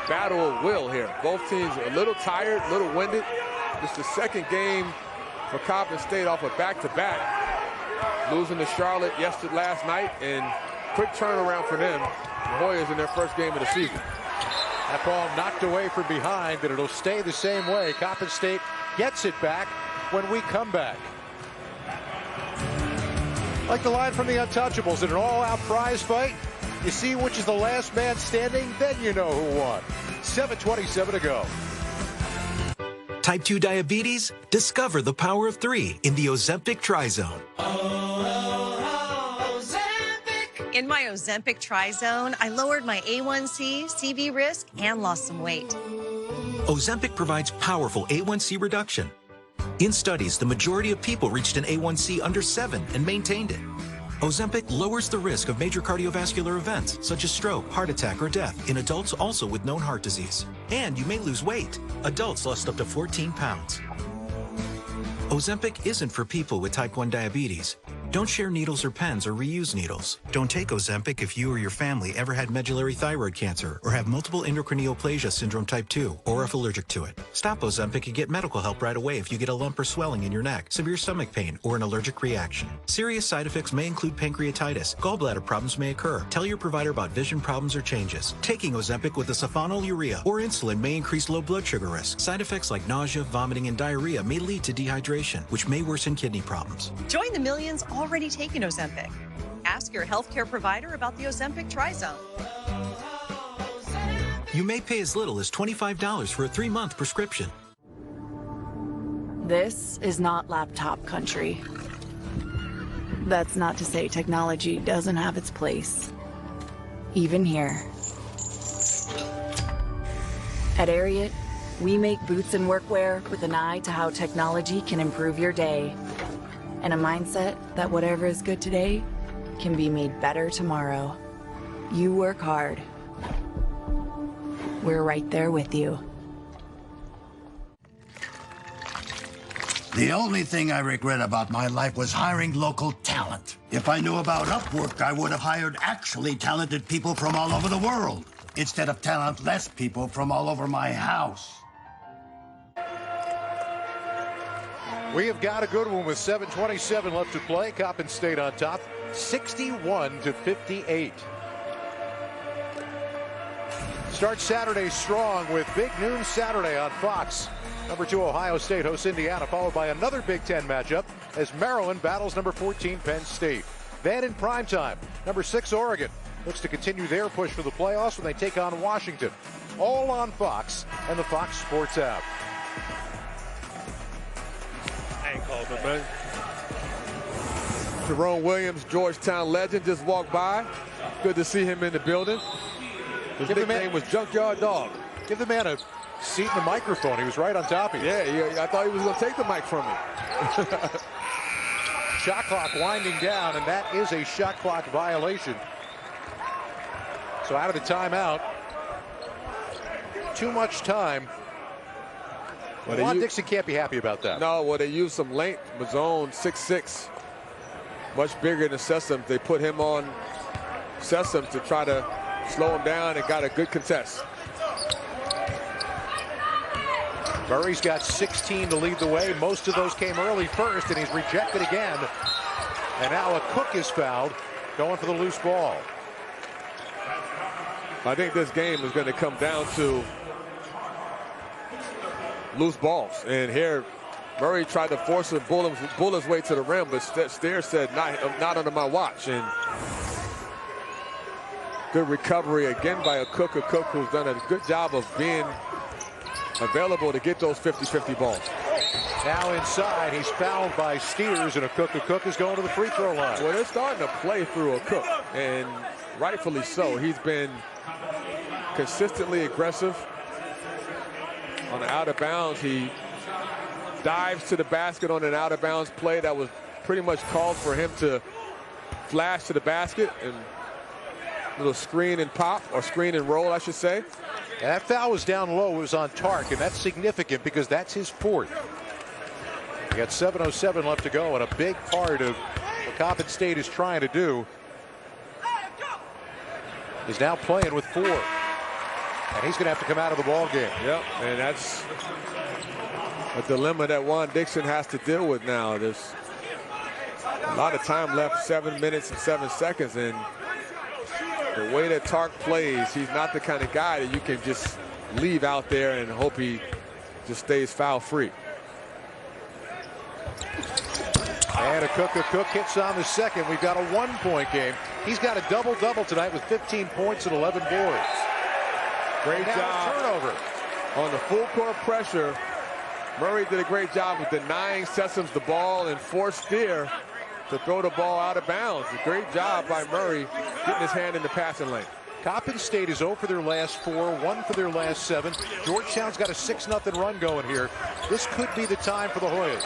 battle of will here. Both teams a little tired, a little winded. This is the second game for Coppin State off a back-to-back. Losing to Charlotte last night, and quick turnaround for them. The Hoyas in their first game of the season. That ball knocked away from behind, but it'll stay the same way. Coppin State gets it back when we come back. Like the line from the Untouchables in an all-out prize fight. You see which is the last man standing, then you know who won. 7:27 to go. Type 2 diabetes? Discover the power of 3 in the Ozempic Tri-Zone. In my Ozempic Tri-Zone, I lowered my A1C, CV risk, and lost some weight. Ozempic provides powerful A1C reduction. In studies, the majority of people reached an A1C under 7 and maintained it. Ozempic lowers the risk of major cardiovascular events, such as stroke, heart attack, or death, in adults also with known heart disease. And you may lose weight. Adults lost up to 14 pounds. Ozempic isn't for people with type 1 diabetes. Don't share needles or pens or reuse needles. Don't take Ozempic if you or your family ever had medullary thyroid cancer or have multiple endocrineoplasia syndrome type 2 or if allergic to it. Stop Ozempic and get medical help right away if you get a lump or swelling in your neck, severe stomach pain, or an allergic reaction. Serious side effects may include pancreatitis. Gallbladder problems may occur. Tell your provider about vision problems or changes. Taking Ozempic with a sulfonylurea or insulin may increase low blood sugar risk. Side effects like nausea, vomiting, and diarrhea may lead to dehydration, which may worsen kidney problems. Join the millions already taking Ozempic. Ask your healthcare provider about the Ozempic Tri-Zone. You may pay as little as $25 for a 3-month prescription. This is not laptop country. That's not to say technology doesn't have its place. Even here. At Ariat, we make boots and workwear with an eye to how technology can improve your day. And a mindset that whatever is good today can be made better tomorrow. You work hard. We're right there with you. The only thing I regret about my life was hiring local talent. If I knew about Upwork, I would have hired actually talented people from all over the world, instead of talentless people from all over my house. We have got a good one with 7:27 left to play. Coppin State on top, 61-58. Start Saturday strong with Big Noon Saturday on Fox. Number 2 Ohio State hosts Indiana, followed by another Big Ten matchup as Maryland battles number 14 Penn State. Then in primetime, number 6 Oregon looks to continue their push for the playoffs when they take on Washington. All on Fox and the Fox Sports app. Man. Jerome Williams, Georgetown legend, just walked by. Good to see him in the building. His nickname was Junkyard Dog. Give the man a seat in the microphone. He was right on top of you. Yeah, I thought he was going to take the mic from me. Shot clock winding down, and that is a shot clock violation. So out of the timeout. Too much time. Juan Dixon can't be happy about that. No, well, they used some length. Mozone, 6'6", much bigger than Sessom. They put him on Sessom to try to slow him down and got a good contest. Murray's got 16 to lead the way. Most of those came early first, and he's rejected again. And now a Cook is fouled, going for the loose ball. I think this game is going to come down to loose balls. And here, Murray tried to force a bull his way to the rim, but Steer said, not under my watch. And good recovery again by a Cook who's done a good job of being available to get those 50-50 balls. Now inside, he's fouled by Steers, and a Cook is going to the free throw line. Well, they're starting to play through a Cook, and rightfully so. He's been consistently aggressive. On the out of bounds, he dives to the basket on an out of bounds play that was pretty much called for him to flash to the basket and little screen and pop, or screen and roll, I should say. And that foul was down low. It was on Tark, and that's significant because that's his fourth. We got 7:07 left to go, and a big part of what Coppin State is trying to do is now playing with 4. And he's going to have to come out of the ball game. Yep, and that's a dilemma that Juan Dixon has to deal with now. There's a lot of time left, 7 minutes and 7 seconds, and the way that Tark plays, he's not the kind of guy that you can just leave out there and hope he just stays foul free. And a Cook hits on the second. We've got a 1-point game. He's got a double-double tonight with 15 points and 11 boards. Great job. Turnover. On the full court pressure, Murray did a great job of denying Sessoms the ball and forced Steer to throw the ball out of bounds. A great job by Murray getting his hand in the passing lane. Coppin State is 0 for their last 4, 1 for their last 7. Georgetown's got a 6-0 run going here. This could be the time for the Hoyas.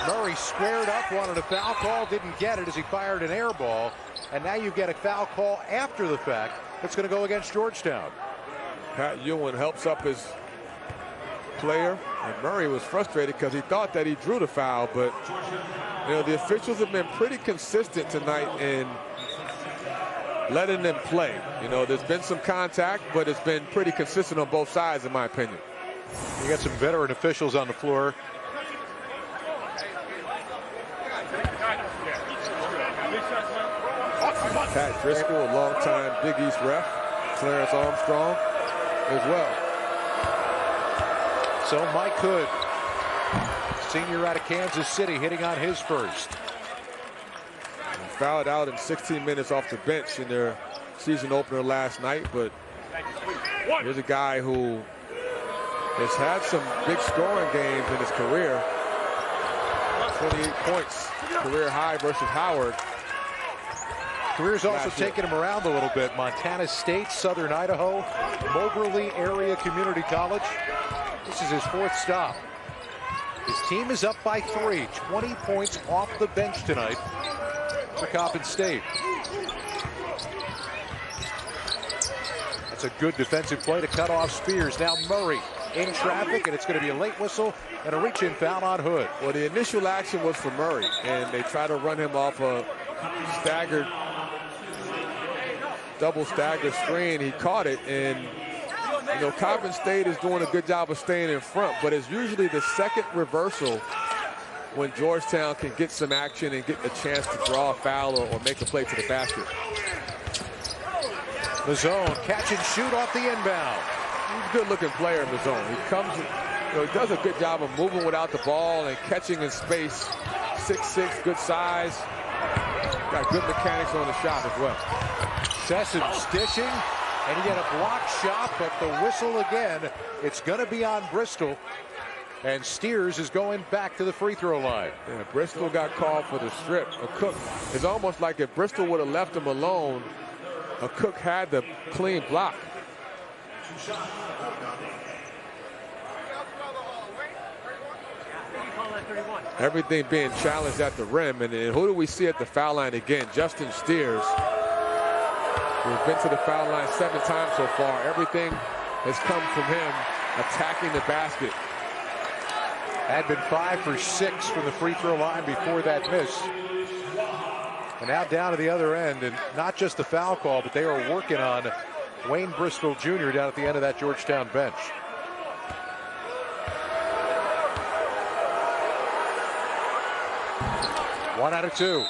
Murray squared up, wanted a foul call, didn't get it as he fired an air ball. And now you get a foul call after the fact. It's going to go against Georgetown. Pat Ewan helps up his player, and Murray was frustrated because he thought that he drew the foul, but you know, the officials have been pretty consistent tonight in letting them play. You know, there's been some contact, but it's been pretty consistent on both sides, in my opinion. You got some veteran officials on the floor. Pat Driscoll, a longtime Big East ref. Clarence Armstrong as well. So Mike Hood, senior out of Kansas City, hitting on his first. And fouled out in 16 minutes off the bench in their season opener last night, but here's a guy who has had some big scoring games in his career. 28 points, career high versus Howard. Career's also taken him around a little bit. Montana State, Southern Idaho, Moberly Area Community College. This is his 4th stop. His team is up by 3. 20 points off the bench tonight for Coppin State. That's a good defensive play to cut off Spears. Now Murray in traffic, and it's going to be a late whistle and a reach-in foul on Hood. Well, the initial action was for Murray, and they try to run him off a staggered, double staggered screen. He caught it, and you know, Coppin State is doing a good job of staying in front, but it's usually the second reversal when Georgetown can get some action and get a chance to draw a foul or make a play to the basket. Mozone, catch and shoot off the inbound. He's a good-looking player in Mozone. He comes, you know, he does a good job of moving without the ball and catching in space. 6'6", good size. Got good mechanics on the shot as well. Sesson's dishing, and he had a block shot, but the whistle again. It's going to be on Bristol. And Steers is going back to the free throw line. Yeah, Bristol got called for the strip. A Cook, it's almost like if Bristol would have left him alone, a Cook had the clean block. Everything being challenged at the rim. And who do we see at the foul line again? Justin Steers, who's been to the foul line 7 times so far. Everything has come from him attacking the basket. Had been 5 for 6 from the free throw line before that miss. And now down to the other end, and not just the foul call, but they are working on Wayne Bristol Jr. down at the end of that Georgetown bench. One out of 2.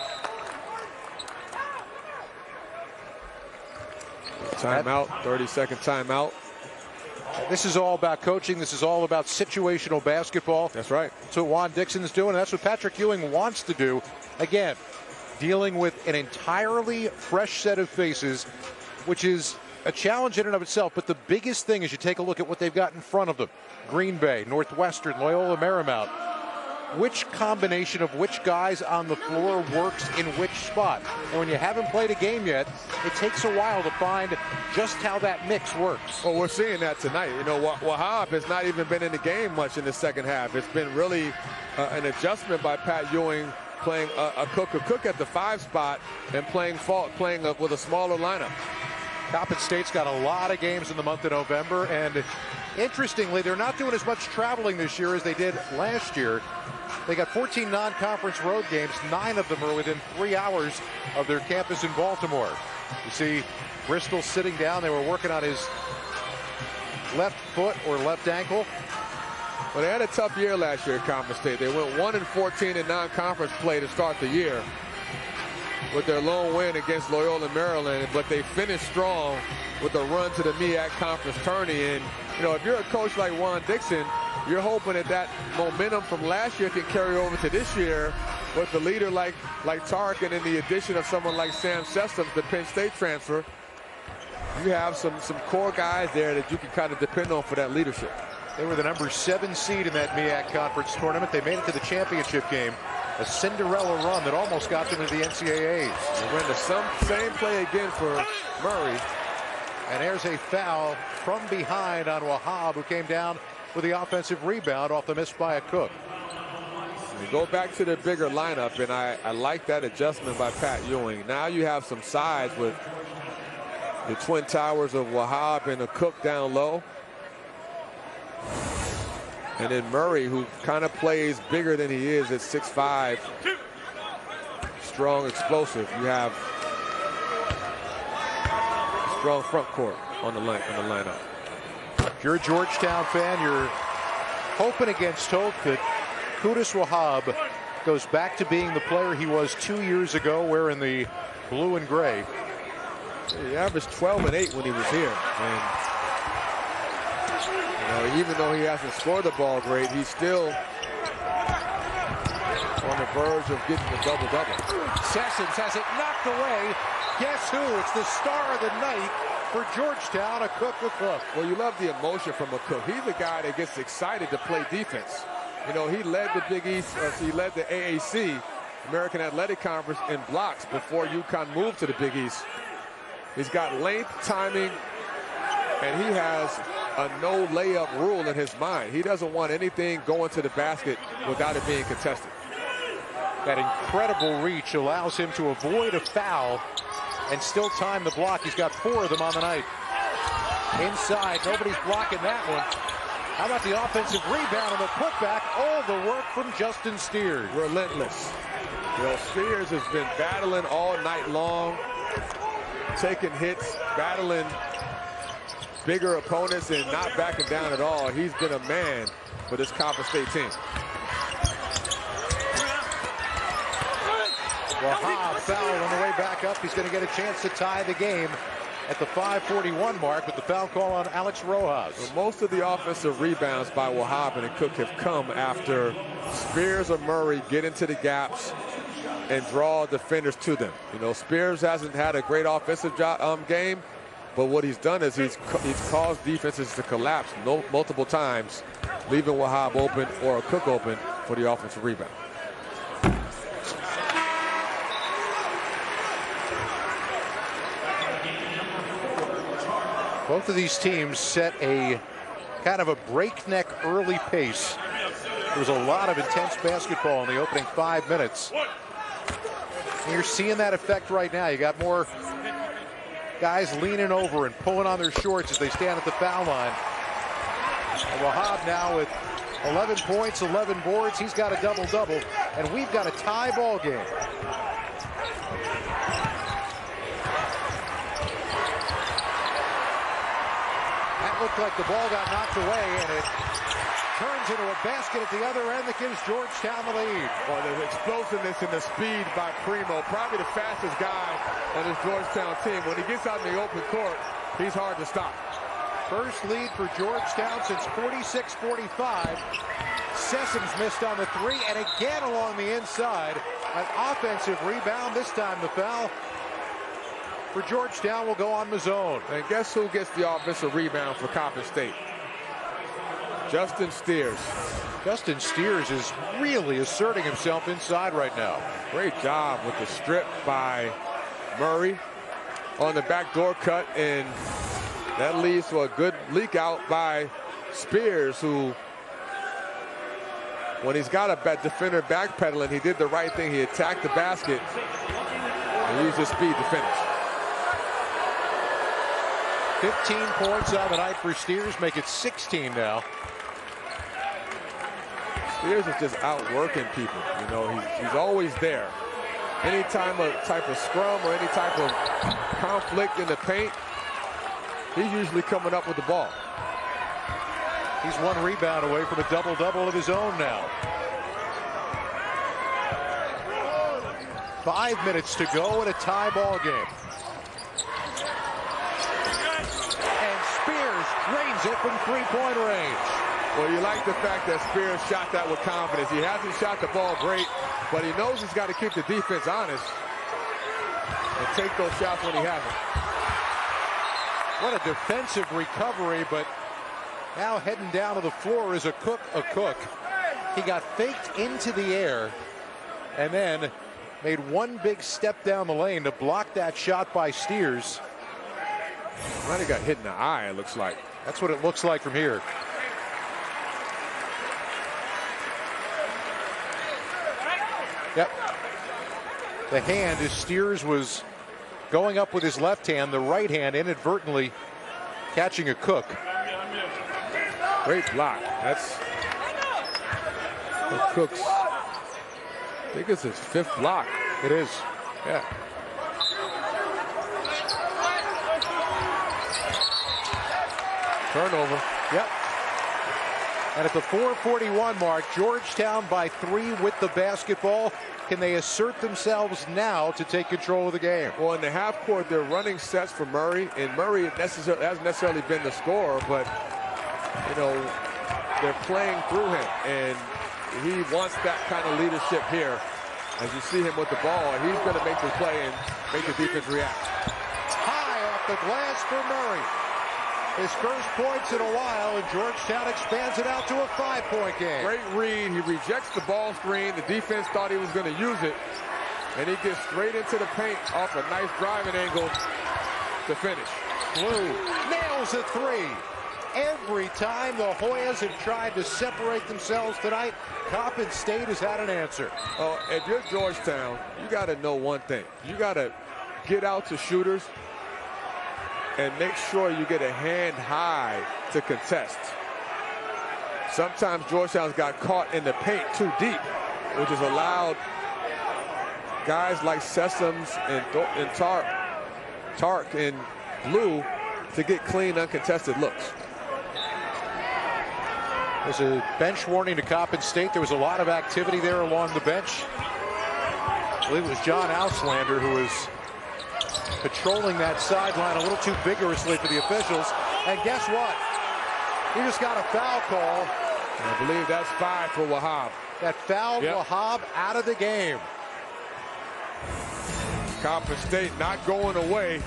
Timeout, 30-second timeout. This is all about coaching. This is all about situational basketball. That's right. That's what Juan Dixon's doing, and that's what Patrick Ewing wants to do. Again, dealing with an entirely fresh set of faces, which is a challenge in and of itself. But the biggest thing is you take a look at what they've got in front of them. Green Bay, Northwestern, Loyola Marymount. Which combination of which guys on the floor works in which spot? And when you haven't played a game yet, it takes a while to find just how that mix works. Well, we're seeing that tonight. You know, Wahab has not even been in the game much in the second half. It's been really an adjustment by Pat Ewing, playing a Cook at the 5 spot and playing with a smaller lineup. Coppin State's got a lot of games in the month of November, and interestingly, they're not doing as much traveling this year as they did last year. They got 14 non-conference road games. 9 of them are within 3 hours of their campus in Baltimore. You see Bristol sitting down. They were working on his left foot or left ankle. Well, they had a tough year last year at Coppin State. They went 1-14 in non-conference play to start the year with their lone win against Loyola Maryland, but they finished strong with a run to the MEAC conference tourney. And, you know, if you're a coach like Juan Dixon, you're hoping that momentum from last year can carry over to this year with a leader like Tarkin and the addition of someone like Sam Sessoms, the Penn State transfer. You have some core guys there that you can kind of depend on for that leadership. They were the number 7 seed in that MEAC conference tournament. They made it to the championship game. A Cinderella run that almost got them into the NCAAs. They ran the same play again for Murray. And there's a foul from behind on Wahab, who came down with the offensive rebound off the miss by a Cook. You go back to the bigger lineup, and I like that adjustment by Pat Ewing. Now you have some size with the twin towers of Wahab and a Cook down low. And then Murray, who kind of plays bigger than he is at 6'5". Strong, explosive. You have a strong front court on the lineup. If you're a Georgetown fan, you're hoping against hope that Qudus Wahab goes back to being the player he was 2 years ago, wearing the blue and gray. He averaged 12 and 8 when he was here. And even though he hasn't scored the ball great, he's still on the verge of getting the double-double. Sessoms has it knocked away. Guess who? It's the star of the night for Georgetown, a Cook with Cook. Well, you love the emotion from a Cook. He's the guy that gets excited to play defense. You know, he led the Big East, he led the AAC, American Athletic Conference, in blocks before UConn moved to the Big East. He's got length, timing, and he has a no layup rule in his mind. He doesn't want anything going to the basket without it being contested. That incredible reach allows him to avoid a foul and still time the block. He's got 4 of them on the night. Inside, nobody's blocking that one. How about the offensive rebound and the putback? All the work from Justin Steers. Relentless. You know, Steers has been battling all night long, taking hits, battling bigger opponents and not backing down at all. He's been a man for this Coppin State team. Wahab fouled on the way back up. He's going to get a chance to tie the game at the 5:41 mark with the foul call on Alex Rojas. Well, most of the offensive rebounds by Wahab and Cook have come after Spears or Murray get into the gaps and draw defenders to them. You know, Spears hasn't had a great offensive game, but what he's done is he's caused defenses to collapse multiple times, leaving Wahab open or Cook open for the offensive rebound. Both of these teams set a kind of a breakneck early pace. There was a lot of intense basketball in the opening 5 minutes. And you're seeing that effect right now. You got more guys leaning over and pulling on their shorts as they stand at the foul line. And Wahab now with 11 points, 11 boards. He's got a double-double, and we've got a tie ball game. Looked like the ball got knocked away, and it turns into a basket at the other end that gives Georgetown the lead. Well, the explosiveness and the speed by Primo, probably the fastest guy on this Georgetown team. When he gets out in the open court, he's hard to stop. First lead for Georgetown since 46-45. Sessoms missed on the three, and again along the inside. An offensive rebound, this time the foul for Georgetown will go on Mozone. And guess who gets the offensive rebound for Coppin State? Justin Steers. Justin Steers is really asserting himself inside right now. Great job with the strip by Murray on the backdoor cut, and that leads to a good leak out by Spears, who, when he's got a defender backpedaling, he did the right thing. He attacked the basket and used his speed to finish. 15 points on the night for Steers, make it 16 now. Steers is just outworking people. You know, he's always there. Any type of scrum or any type of conflict in the paint, he's usually coming up with the ball. He's one rebound away from a double-double of his own now. 5 minutes to go in a tie ball game. Drains it from three-point range. Well, you like the fact that Spears shot that with confidence. He hasn't shot the ball great, but he knows he's got to keep the defense honest and take those shots when he has them. What a defensive recovery, but now heading down to the floor is a Cook. He got faked into the air and then made one big step down the lane to block that shot by Steers. Might have got hit in the eye, it looks like. That's what it looks like from here. Yep. The hand, as Steers was going up with his left hand, the right hand inadvertently catching a Cook. Great block. That's Cook's, I think it's his 5th block. It is. Yeah. Turnover. Yep. And at the 4:41 mark, Georgetown by 3 with the basketball. Can they assert themselves now to take control of the game? Well, in the half court, they're running sets for Murray, and Murray hasn't necessarily been the scorer, but, you know, they're playing through him, and he wants that kind of leadership here. As you see him with the ball, he's going to make the play and make the defense react. High off the glass for Murray. His first points in a while, and Georgetown expands it out to a 5-point game. Great read. He rejects the ball screen. The defense thought he was going to use it, and he gets straight into the paint off a nice driving angle to finish. Blue nails a 3. Every time the Hoyas have tried to separate themselves tonight, Coppin State has had an answer. Oh, if you're Georgetown, you got to know one thing. You got to get out to shooters and make sure you get a hand high to contest. Sometimes Georgetown's got caught in the paint too deep, which has allowed guys like Sessoms and Tark and Blue to get clean, uncontested looks. There's a bench warning to Coppin State. There was a lot of activity there along the bench. I believe it was John Auslander who was patrolling that sideline a little too vigorously for the officials. And guess what? He just got a foul call. I believe that's 5 for Wahab. That fouled Wahab out of the game. Coppin State not going away.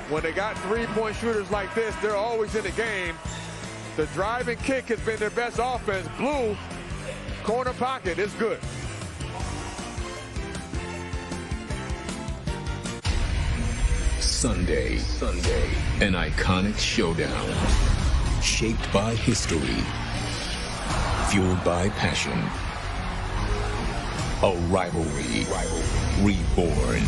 When they got three-point shooters like this, they're always in the game. The drive and kick has been their best offense. Blue, corner pocket is good. Sunday, an iconic showdown shaped by history, fueled by passion, a rivalry reborn.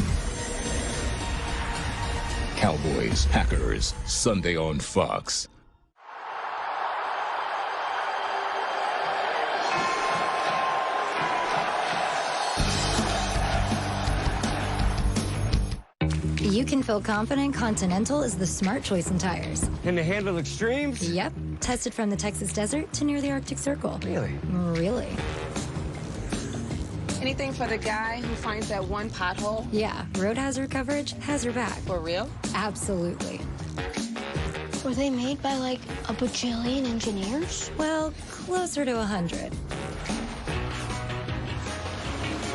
Cowboys, Packers, Sunday on Fox. You can feel confident Continental is the smart choice in tires. And to handle extremes? Yep. Tested from the Texas desert to near the Arctic Circle. Really? Really. Anything for the guy who finds that one pothole? Yeah, road hazard coverage has your back. For real? Absolutely. Were they made by like a bajillion engineers? Well, closer to 100.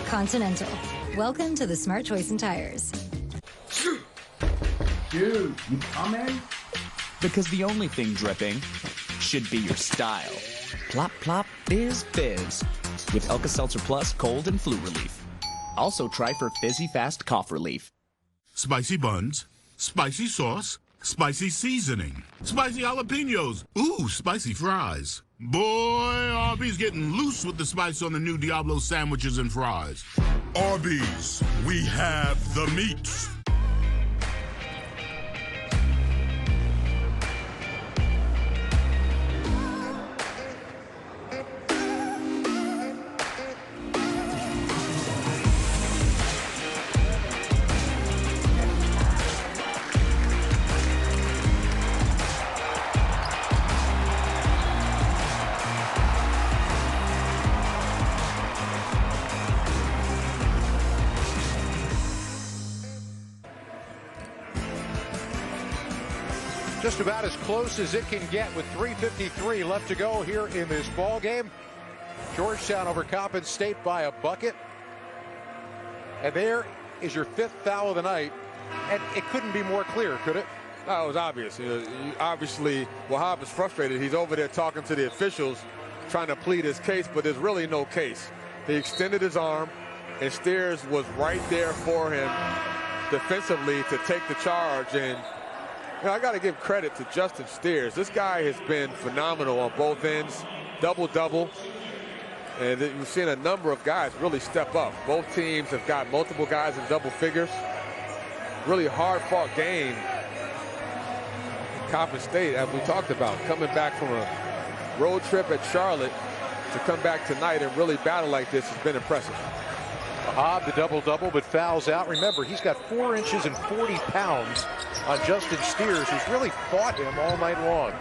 Continental. Welcome to the smart choice in tires. Dude, you coming? Because the only thing dripping should be your style. Plop, plop, fizz, fizz. With Alka-Seltzer Plus cold and flu relief. Also try for fizzy fast cough relief. Spicy buns, spicy sauce, spicy seasoning, spicy jalapenos, ooh, spicy fries. Boy, Arby's getting loose with the spice on the new Diablo sandwiches and fries. Arby's, we have the meats. Just about as close as it can get with 3:53 left to go here in this ball game. Georgetown over Coppin State by a bucket. And there is your 5th foul of the night. And it couldn't be more clear, could it? No, it was obvious. Obviously, Wahab is frustrated. He's over there talking to the officials, trying to plead his case, but there's really no case. He extended his arm, and Steers was right there for him defensively to take the charge. And I got to give credit to Justin Steers. This guy has been phenomenal on both ends, double-double. And we've seen a number of guys really step up. Both teams have got multiple guys in double figures. Really hard-fought game. Coppin State, as we talked about, coming back from a road trip at Charlotte to come back tonight and really battle like this has been impressive. Wahab, the double-double, but fouls out. Remember, he's got 4 inches and 40 pounds on Justin Steers, who's really fought him all night long.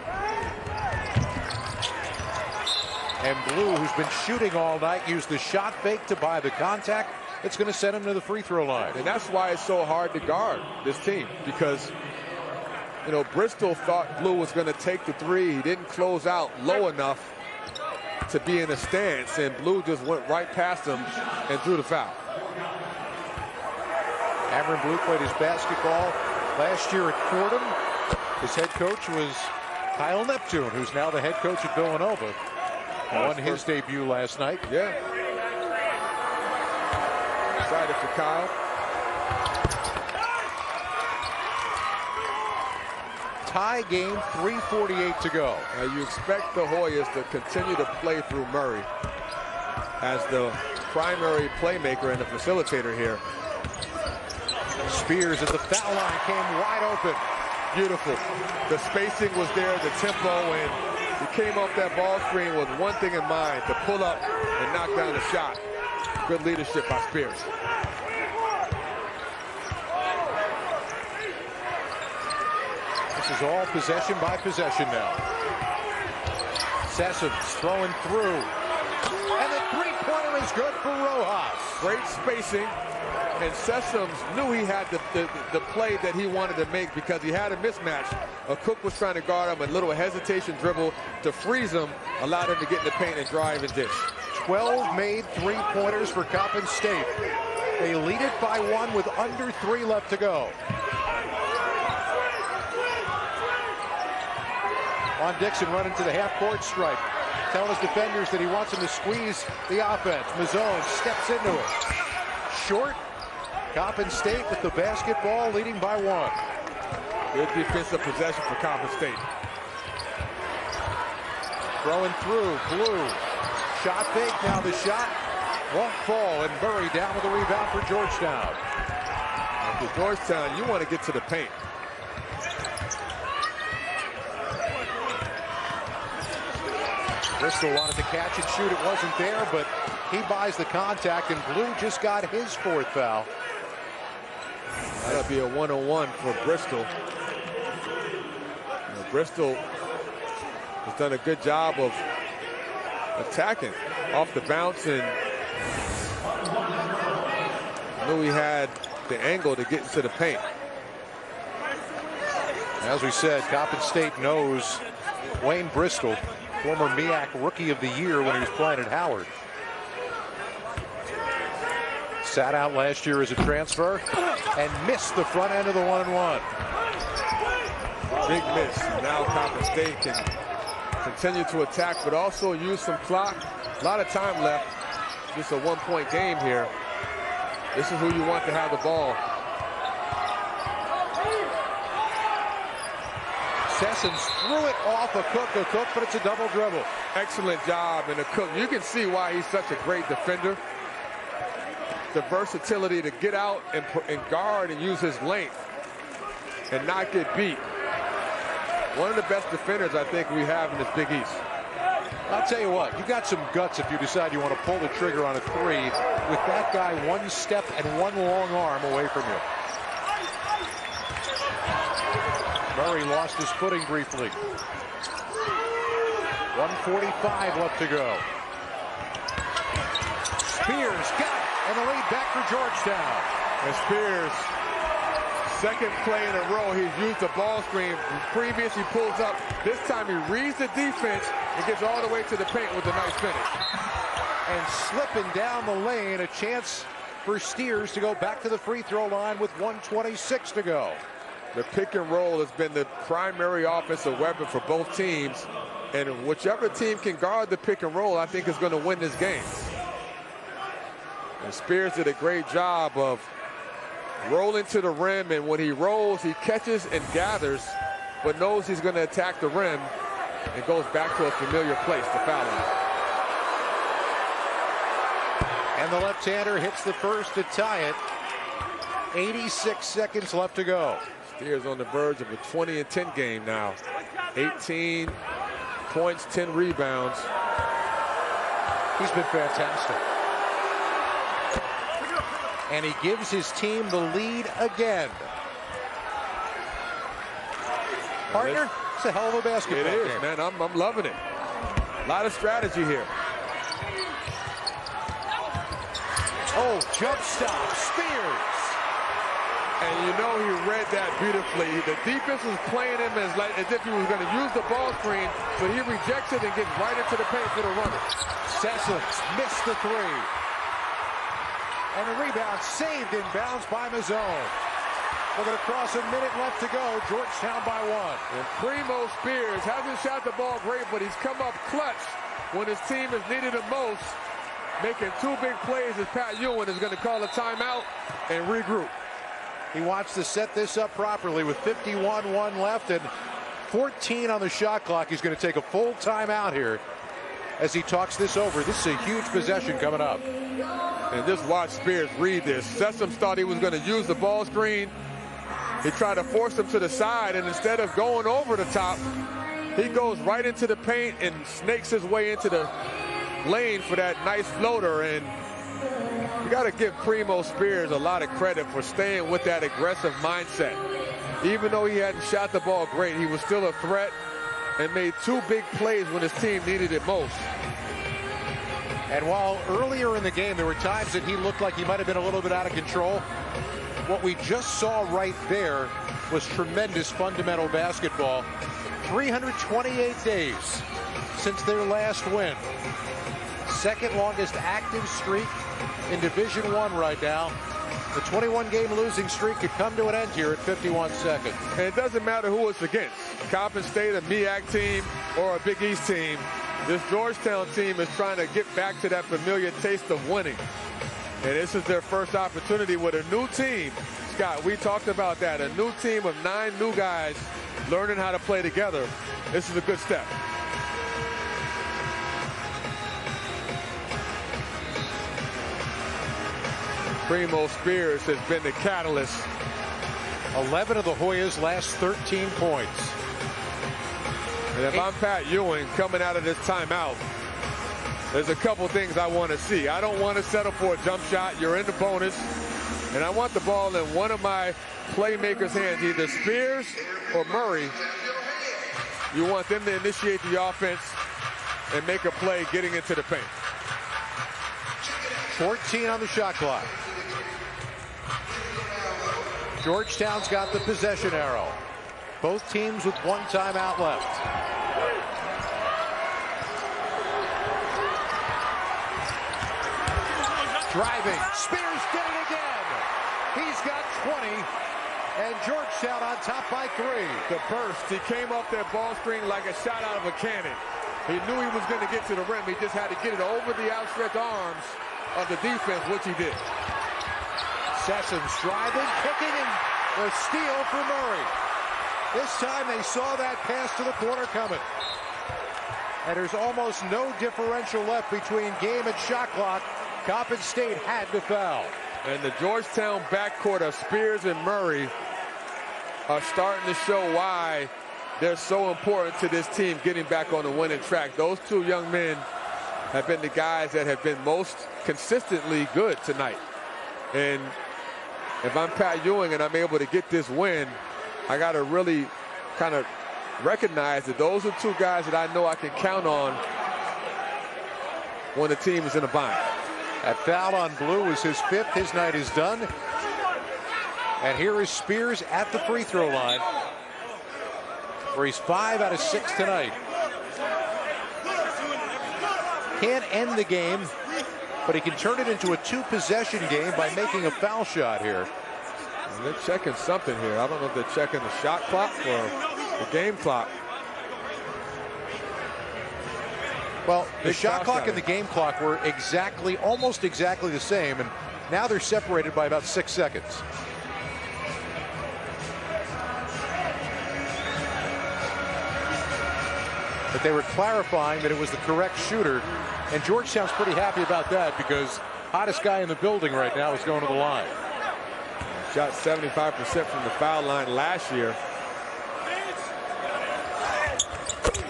And Blue, who's been shooting all night, used the shot fake to buy the contact. It's going to send him to the free throw line. And that's why it's so hard to guard this team, because, Bristol thought Blue was going to take the three. He didn't close out low enough to be in a stance, and Blue just went right past him and threw the foul. Cameron Blue played his basketball last year at Fordham. His head coach was Kyle Neptune, who's now the head coach at Villanova. Won his debut last night. Yeah. Excited for Kyle. Tie game, 3:48 to go. Now you expect the Hoyas to continue to play through Murray as the primary playmaker and the facilitator here. Spears at the foul line came wide open. Beautiful. The spacing was there, the tempo, and He came off that ball screen with one thing in mind, to pull up and knock down the shot. Good leadership by Spears. This is all possession by possession now. Sessoms throwing through. And the three-pointer is good for Rojas. Great spacing. And Sessoms knew he had the play that he wanted to make because he had a mismatch. Cook was trying to guard him. A little hesitation dribble to freeze him allowed him to get in the paint and drive and dish. 12 made three-pointers for Coppin State. They lead it by 1 with under 3 left to go. On Dixon running to the half-court stripe. Telling his defenders that he wants them to squeeze the offense. Mozone steps into it. Short. Coppin State with the basketball, leading by 1. Good defensive possession for Coppin State. Throwing through, Blue. Shot fake, now the shot won't fall, and Murray down with the rebound for Georgetown. For Georgetown, you want to get to the paint. Bristol wanted to catch and shoot, it wasn't there, but he buys the contact, and Blue just got his 4th foul. That'll be a 1-on-1 for Bristol. Bristol has done a good job of attacking off the bounce and knew he had the angle to get into the paint. As we said, Coppin State knows Wayne Bristol, former MEAC Rookie of the Year when he was playing at Howard. Sat out last year as a transfer and missed the front end of the 1-and-1. Big miss. Now Coppin State can continue to attack, but also use some clock. A lot of time left. Just a 1-point game here. This is who you want to have the ball. Sessoms threw it off a Cook, but it's a double dribble. Excellent job in the Cook. You can see why he's such a great defender. The versatility to get out and guard and use his length and not get beat. One of the best defenders I think we have in this Big East. I'll tell you what, you got some guts if you decide you want to pull the trigger on a 3 with that guy 1 step and 1 long arm away from you. Murray lost his footing briefly. 1:45 left to go. Spears got it, and the lead back for Georgetown. And Spears, second play in a row, he's used the ball screen. Previous, he pulls up. This time he reads the defense and gets all the way to the paint with a nice finish. And slipping down the lane, a chance for Steers to go back to the free throw line with 1:26 to go. The pick and roll has been the primary offensive weapon for both teams. And whichever team can guard the pick and roll, I think is going to win this game. And Spears did a great job of rolling to the rim, and when he rolls, he catches and gathers, but knows he's going to attack the rim and goes back to a familiar place, the foul line. And the left-hander hits the first to tie it. 86 seconds left to go. Steers on the verge of a 20-10 game now. 18 points, 10 rebounds. He's been fantastic. And he gives his team the lead again. Partner, it's a hell of a basketball game. It is, man. I'm loving it. A lot of strategy here. Oh, jump stop, Spears. And you know he read that beautifully. The defense was playing him as if he was going to use the ball screen, but he rejects it and gets right into the paint for the runner. Sessoms missed the 3. And the rebound saved in bounds by Mozone. We're going to cross a minute left to go. Georgetown by 1. And Primo Spears hasn't shot the ball great, but he's come up clutch when his team has needed him most. Making 2 big plays as Pat Ewing is going to call a timeout and regroup. He wants to set this up properly with 51-1 left and 14 on the shot clock. He's going to take a full timeout here as he talks this over. This is a huge possession coming up. And just watch Spears read this. Sessoms thought he was going to use the ball screen. He tried to force him to the side, and instead of going over the top, He goes right into the paint and snakes his way into the lane for that nice floater. And you got to give Primo Spears a lot of credit for staying with that aggressive mindset. Even though he hadn't shot the ball great, he was still a threat and made 2 big plays when his team needed it most. And while earlier in the game there were times that he looked like he might have been a little bit out of control, what we just saw right there was tremendous fundamental basketball. 328 days since their last win. Second longest active streak in Division I right now. The 21-game losing streak could come to an end here at 51 seconds. And it doesn't matter who it's against. Coppin State, a MEAC team, or a Big East team. This Georgetown team is trying to get back to that familiar taste of winning. And this is their first opportunity with a new team. Scott, we talked about that. A new team of 9 new guys learning how to play together. This is a good step. Primo Spears has been the catalyst. 11 of the Hoyas' last 13 points. And if I'm Pat Ewing coming out of this timeout, there's a couple things I want to see. I don't want to settle for a jump shot. You're in the bonus. And I want the ball in one of my playmakers' hands, either Spears or Murray. You want them to initiate the offense and make a play getting into the paint. 14 on the shot clock. Georgetown's got the possession arrow. Both teams with 1 timeout left. Driving, Spears did it again. He's got 20, and Georgetown on top by 3. The burst, he came off that ball screen like a shot out of a cannon. He knew he was going to get to the rim. He just had to get it over the outstretched arms of the defense, which he did. Sessons driving, kicking, and a steal for Murray. This time they saw that pass to the corner coming. And there's almost no differential left between game and shot clock. Coppin State had to foul. And the Georgetown backcourt of Spears and Murray are starting to show why they're so important to this team getting back on the winning track. Those 2 young men have been the guys that have been most consistently good tonight. And if I'm Pat Ewing and I'm able to get this win, I got to really kind of recognize that those are 2 guys that I know I can count on when the team is in a bind. That foul on Blue was his 5th. His night is done. And here is Spears at the free throw line, where he's 5 out of 6 tonight. Can't end the game, but he can turn it into a 2-possession game by making a foul shot here. And they're checking something here. I don't know if they're checking the shot clock or the game clock. Well, the shot clock and the game clock were almost exactly the same, and now they're separated by about 6 seconds. But they were clarifying that it was the correct shooter, and Georgetown's pretty happy about that because hottest guy in the building right now is going to the line. Shot 75% from the foul line last year.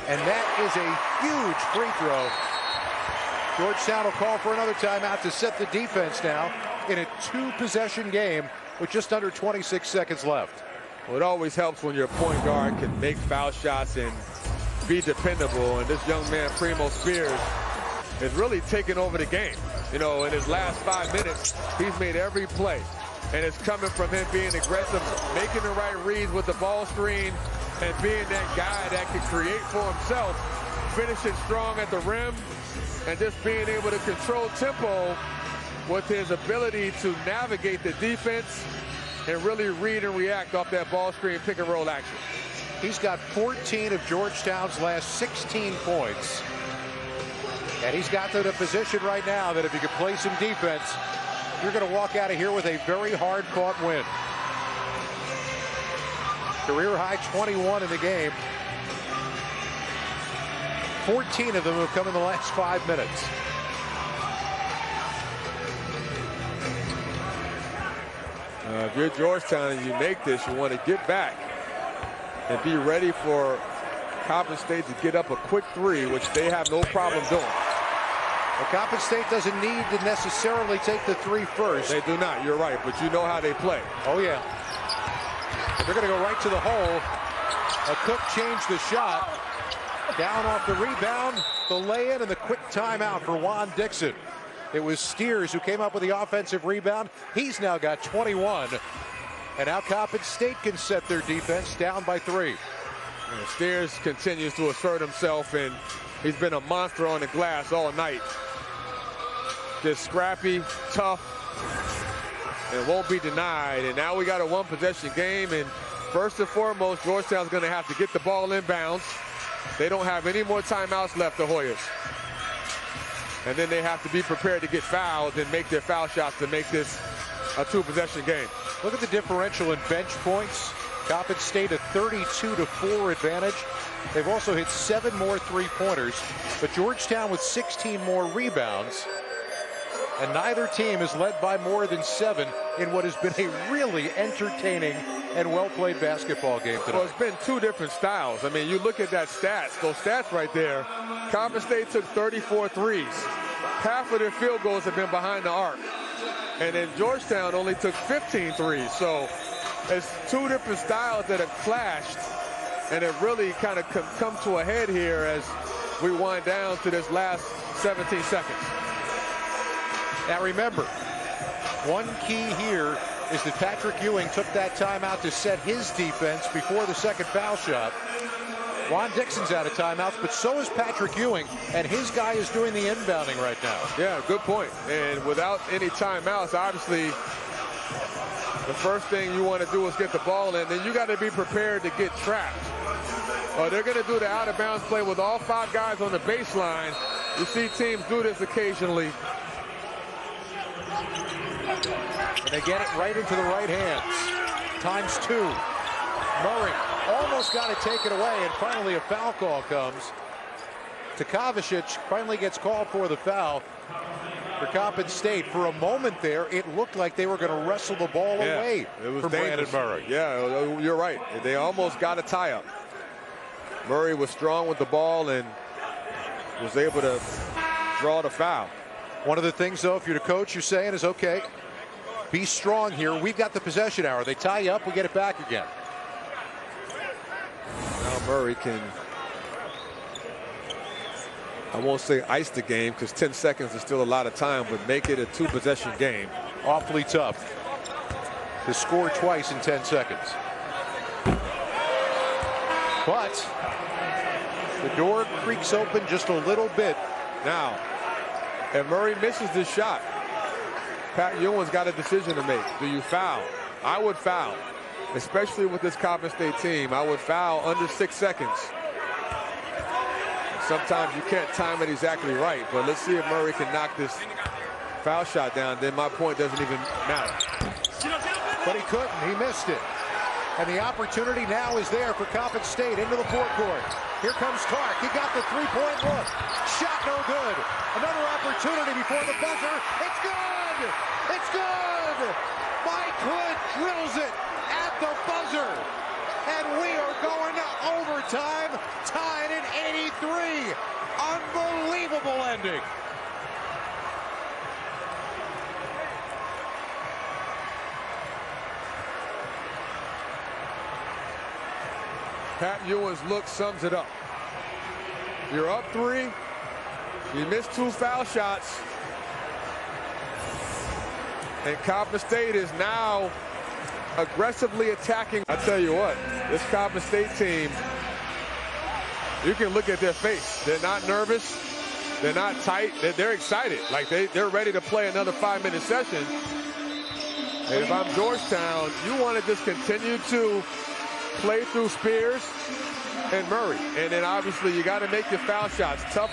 And that is a huge free throw. Georgetown will call for another timeout to set the defense now in a 2-possession game with just under 26 seconds left. Well, it always helps when your point guard can make foul shots and be dependable. And this young man, Primo Spears, is really taking over the game. You know, in his last 5 minutes, he's made every play. And it's coming from him being aggressive, making the right reads with the ball screen, and being that guy that can create for himself, finishing strong at the rim, and just being able to control tempo with his ability to navigate the defense and really read and react off that ball screen pick and roll action. He's got 14 of Georgetown's last 16 points. And he's got to the position right now that if he could play some defense, you're going to walk out of here with a very hard-fought win. Career high 21 in the game. 14 of them have come in the last 5 minutes. If you're Georgetown and you make this, you want to get back and be ready for Coppin State to get up a quick three, which they have no problem doing. Well, Coppin State doesn't need to necessarily take the three first. They do not, you're right, but you know how they play. Oh, yeah. They're going to go right to the hole. A Cook changed the shot. Down off the rebound, the lay-in, and the quick timeout for Juan Dixon. It was Steers who came up with the offensive rebound. He's now got 21. And now Coppin State can set their defense down by 3. And Steers continues to assert himself, and he's been a monster on the glass all night. Just scrappy, tough, and won't be denied. And now we got a one-possession game, and first and foremost, Georgetown's going to have to get the ball inbounds. They don't have any more timeouts left, the Hoyas. And then they have to be prepared to get fouled and make their foul shots to make this a two-possession game. Look at the differential in bench points. Coppin State a 32-4 advantage. They've also hit 7 more three-pointers, but Georgetown with 16 more rebounds. And neither team is led by more than 7 in what has been a really entertaining and well-played basketball game today. Well, it's been 2 different styles. I mean, you look at that stats, those stats right there. Coppin State took 34 threes. Half of their field goals have been behind the arc. And then Georgetown only took 15 threes. So it's 2 different styles that have clashed. And it really kind of come to a head here as we wind down to this last 17 seconds. Now remember, one key here is that Patrick Ewing took that timeout to set his defense before the second foul shot. Juan Dixon's out of timeouts, but so is Patrick Ewing, and his guy is doing the inbounding right now. Yeah, good point. And without any timeouts, obviously, the first thing you want to do is get the ball in. Then you got to be prepared to get trapped. They're going to do the out-of-bounds play with all 5 guys on the baseline. You see teams do this occasionally. And they get it right into the right hands. Times 2. Murray almost got it taken away, and finally a foul call comes. Tukavicic finally gets called for the foul for Coppin State. For a moment there, it looked like they were going to wrestle the ball away from Brandon Murray. Yeah, you're right. They almost got a tie-up. Murray was strong with the ball and was able to draw the foul. One of the things, though, if you're the coach, you're saying is, okay, be strong here. We've got the possession hour. They tie you up, we get it back again. Now Murray can, I won't say ice the game because 10 seconds is still a lot of time, but make it a 2-possession game. Awfully tough to score twice in 10 seconds. But the door creaks open just a little bit. Now, if Murray misses this shot, Pat Ewing's got a decision to make. Do you foul? I would foul, especially with this Coppin State team. I would foul under 6 seconds. Sometimes you can't time it exactly right, but let's see if Murray can knock this foul shot down. Then my point doesn't even matter. But he couldn't. He missed it. And the opportunity now is there for Coppin State into the forecourt. Here comes Clark. He got the three-point look. Shot no good. Another opportunity before the buzzer. It's good! It's good! Mike Hood drills it at the buzzer. And we are going to overtime, tied at 83. Unbelievable ending. Pat Ewing's look sums it up. You're up 3. You missed 2 foul shots. And Coppin State is now aggressively attacking. I tell you what, this Coppin State team, you can look at their face. They're not nervous. They're not tight. They're excited. Like they're ready to play another 5-minute session. And if I'm Georgetown, you want to just continue to play through Spears and Murray. And then obviously you got to make your foul shots. Tough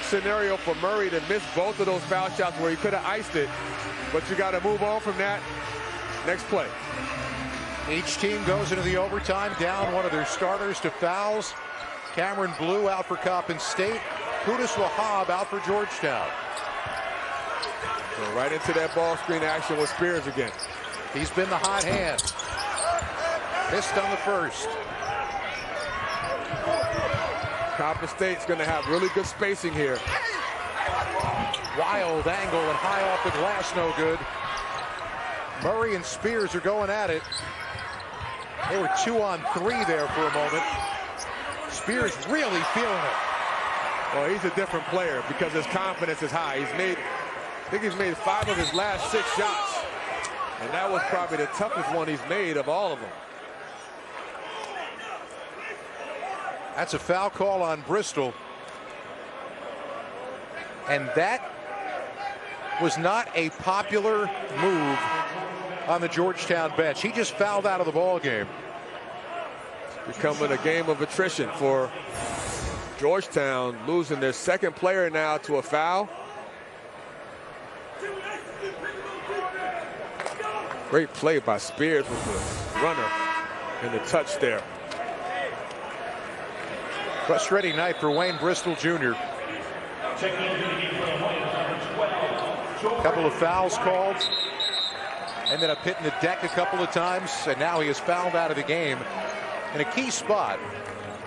scenario for Murray to miss both of those foul shots where he could have iced it. But you got to move on from that. Next play. Each team goes into the overtime down one of their starters to fouls. Cameron Blue out for Coppin State. Qudus Wahab out for Georgetown. So right into that ball screen action with Spears again. He's been the hot hand. Missed on the first. Coppin State's going to have really good spacing here. Wild angle and high off the glass, no good. Murray and Spears are going at it. They were 2-on-3 there for a moment. Spears really feeling it. Well, he's a different player because his confidence is high. I think he's made 5 of his last 6 shots. And that was probably the toughest one he's made of all of them. That's a foul call on Bristol. And that was not a popular move on the Georgetown bench. He just fouled out of the ball game. Becoming a game of attrition for Georgetown, losing their second player now to a foul. Great play by Spears with the runner and the touch there. Frustrating night for Wayne Bristol Jr. Couple of fouls called. Ended up hitting the deck a couple of times, and now he is fouled out of the game in a key spot.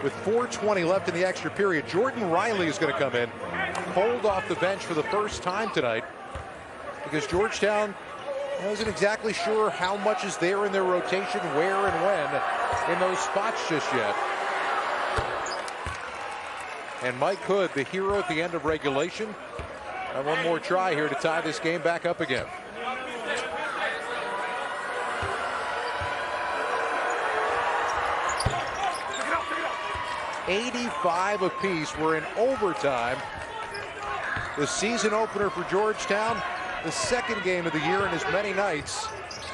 With 4:20 left in the extra period, Jordan Riley is going to come in, pulled off the bench for the first time tonight, because Georgetown wasn't exactly sure how much is there in their rotation, where and when in those spots just yet. And Mike Hood, the hero at the end of regulation. And one more try here to tie this game back up again. $85 apiece. We're in overtime. The season opener for Georgetown. The second game of the year in as many nights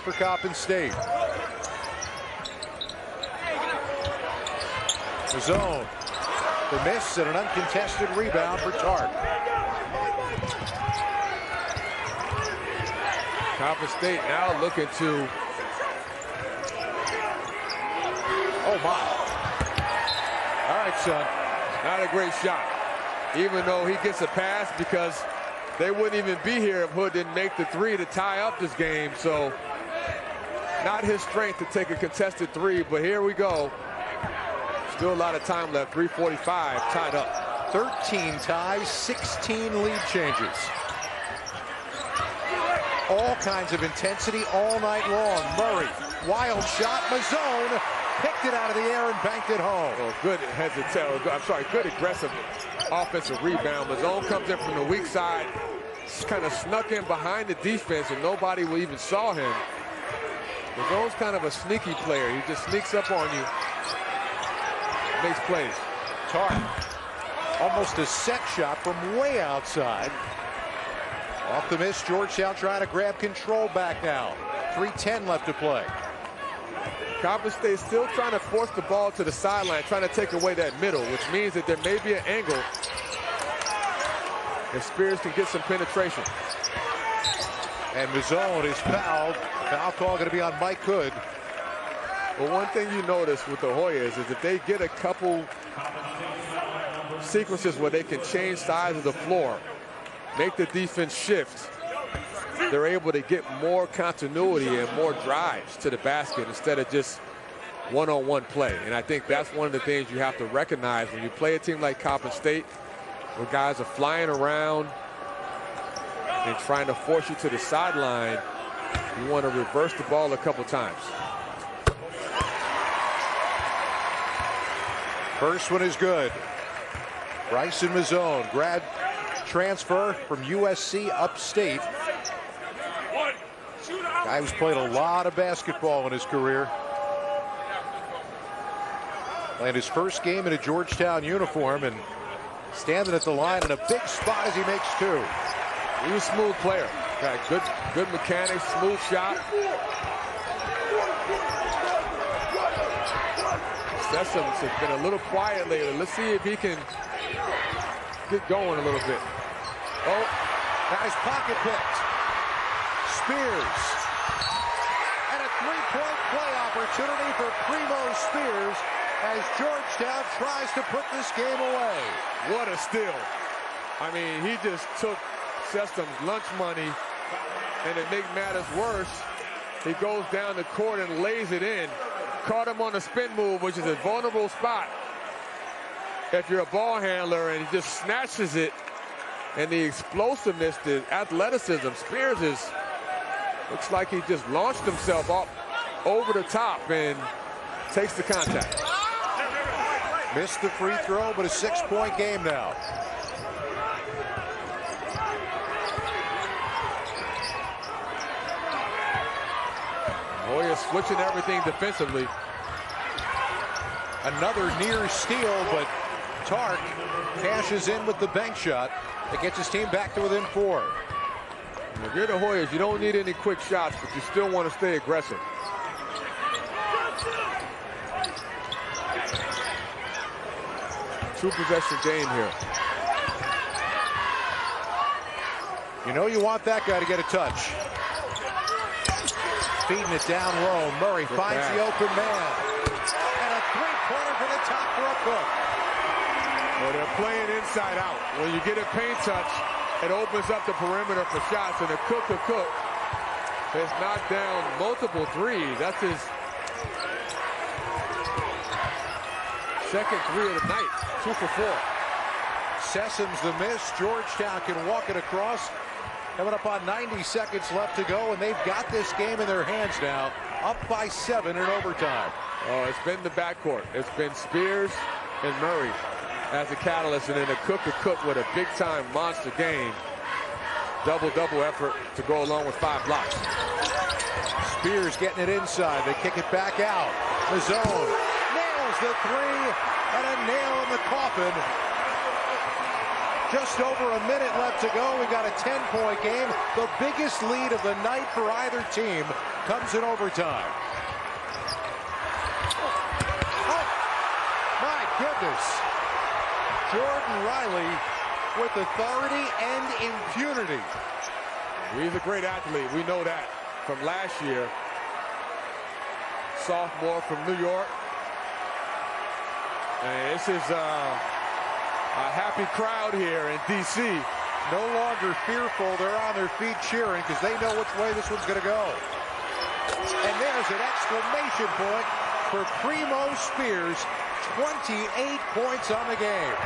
for Coppin State. Mozone. The miss and an uncontested rebound for Tart. Coppin State now looking to. Oh my. All right, son. Not a great shot. Even though he gets a pass, because they wouldn't even be here if Hood didn't make the 3 to tie up this game. So not his strength to take a contested 3, but here we go. Still a lot of time left. 3:45 tied up. 13 ties, 16 lead changes. All kinds of intensity all night long. Murray, wild shot. Mozone picked it out of the air and banked it home. Oh, good good aggressive offensive rebound. Mozone comes in from the weak side, kind of snuck in behind the defense, and nobody even saw him. Mozone's kind of a sneaky player. He just sneaks up on you. Makes plays. Tart, almost a set shot from way outside. Off the miss, Georgetown trying to grab control back now. 3:10 left to play. Coppin State still trying to force the ball to the sideline, trying to take away that middle, which means that there may be an angle if Spears can get some penetration. And Mozone is fouled. Foul call going to be on Mike Hood. But one thing you notice with the Hoyas is if they get a couple sequences where they can change sides of the floor, make the defense shift, they're able to get more continuity and more drives to the basket instead of just one-on-one play. And I think that's one of the things you have to recognize when you play a team like Coppin State, where guys are flying around and trying to force you to the sideline. You want to reverse the ball a couple times. First one is good. Bryson Mozone, grad transfer from USC upstate. Guy who's played a lot of basketball in his career. Playing his first game in a Georgetown uniform and standing at the line in a big spot as he makes 2. He's a smooth player. Got good mechanics, smooth shot. Sessoms has been a little quiet lately. Let's see if he can get going a little bit. Oh, nice pocket picked. Spears. And a 3-point play opportunity for Primo Spears as Georgetown tries to put this game away. What a steal. I mean, he just took Sessom's lunch money, and to make matters worse, he goes down the court and lays it in. Caught him on a spin move, which is a vulnerable spot. if you're a ball handler and he just snatches it, and the explosiveness, the athleticism, Spears looks like he just launched himself up over the top and takes the contact. Missed the free throw, but a 6-point game now. Hoya switching everything defensively. Another near steal, but Tark cashes in with the bank shot that gets his team back to within 4. If you're the Hoyas, you don't need any quick shots, but you still want to stay aggressive. Two-possession game here. You know you want that guy to get a touch. Feeding it down low. Murray finds the open man. And a three-pointer for the top for a Cook. Well, they're playing inside out. When you get a paint touch, it opens up the perimeter for shots, and the Cook has knocked down multiple threes. That's his second three of the night. 2 for 4. Sessom's the miss. Georgetown can walk it across. Coming up on 90 seconds left to go, and they've got this game in their hands now. Up by 7 in overtime. Oh, it's been the backcourt. It's been Spears and Murray as a catalyst, and then a Cook with a big-time monster game. Double-double effort to go along with 5 blocks. Spears getting it inside. They kick it back out. Mozone nails the 3, and a nail in the coffin. Just over a minute left to go. We got a 10-point game. The biggest lead of the night for either team comes in overtime. Oh, my goodness. Jordan Riley with authority and impunity. He's a great athlete. We know that from last year. Sophomore from New York. And this is a happy crowd here in D.C. No longer fearful. They're on their feet cheering because they know which way this one's going to go. And there's an exclamation point for Primo Spears. 28 points on the game.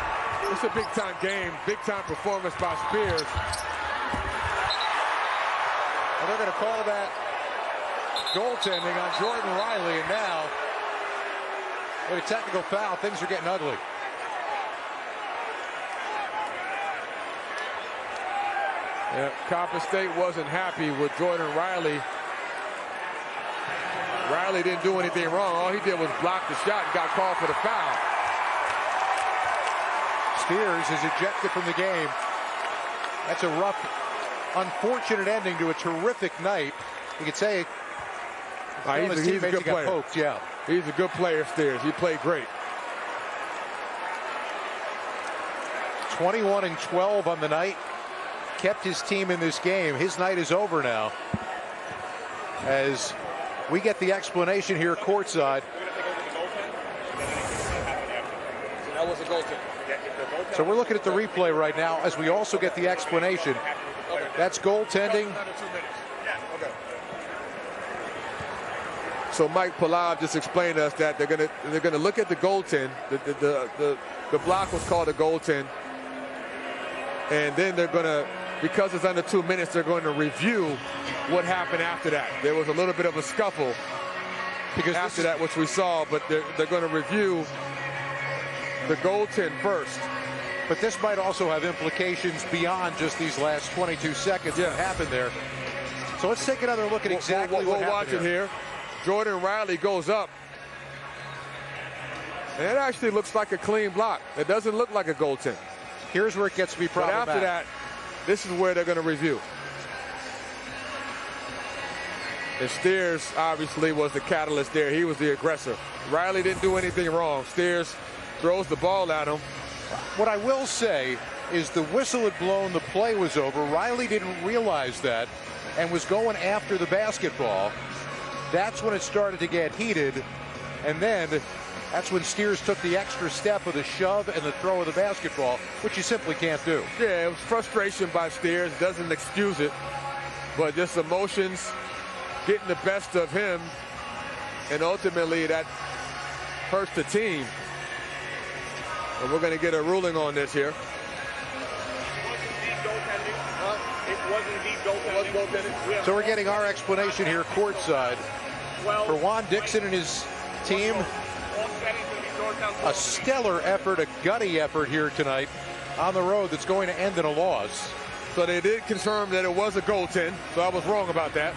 It's a big-time game, big-time performance by Spears. And they're going to call that goaltending on Jordan Riley, and now with a technical foul, things are getting ugly. Yeah, Coppin State wasn't happy with Jordan Riley. Riley didn't do anything wrong. All he did was block the shot and got called for the foul. Spears is ejected from the game. That's a rough, unfortunate ending to a terrific night. You could say he's a good player. Poked, yeah. He's a good player, Spears. He played great. 21 and 12 on the night. Kept his team in this game. His night is over now. As we get the explanation here courtside. That was a goaltender. So we're looking at the replay right now as we also get the explanation. That's goaltending. So Mike Palau just explained to us that they're gonna look at the goaltend. The block was called a goaltend, and then they're gonna, because it's under 2 minutes, they're going to review what happened after that. There was a little bit of a scuffle because after that, which we saw, but they're going to review the goaltend first. But this might also have implications beyond just these last 22 seconds that happened there. So let's take another look at exactly what happened. We'll watch it here. Jordan Riley goes up. And it actually looks like a clean block. It doesn't look like a goaltend. Here's where it gets to be problematic. But after that, this is where they're going to review. And Steers obviously was the catalyst there. He was the aggressor. Riley didn't do anything wrong. Steers throws the ball at him. What I will say is the whistle had blown, the play was over. Riley didn't realize that and was going after the basketball. That's when it started to get heated. And then that's when Steers took the extra step of the shove and the throw of the basketball, which you simply can't do. Yeah, it was frustration by Steers. Doesn't excuse it, but just emotions getting the best of him, and ultimately that hurts the team. And we're going to get a ruling on this here. So we're getting our explanation here courtside. For Juan Dixon and his team, a stellar effort, a gutty effort here tonight on the road that's going to end in a loss. So they did confirm that it was a goaltend, so I was wrong about that.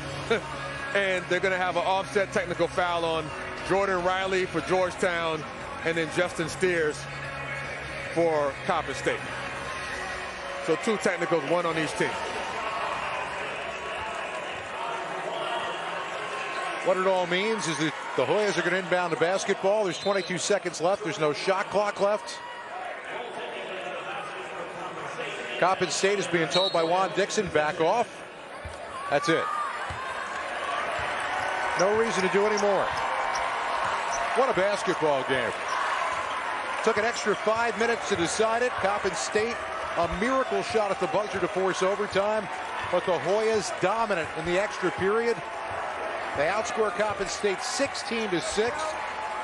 And they're going to have an offset technical foul on Jordan Riley for Georgetown, and then Justin Steers for Coppin State. So 2 technicals, 1 on each team. What it all means is that the Hoyas are going to inbound the basketball. There's 22 seconds left. There's no shot clock left. Coppin State is being told by Juan Dixon, back off. That's it. No reason to do any more. What a basketball game. Took an extra 5 minutes to decide it. Coppin State, a miracle shot at the buzzer to force overtime, but the Hoyas dominant in the extra period. They outscore Coppin State 16-6,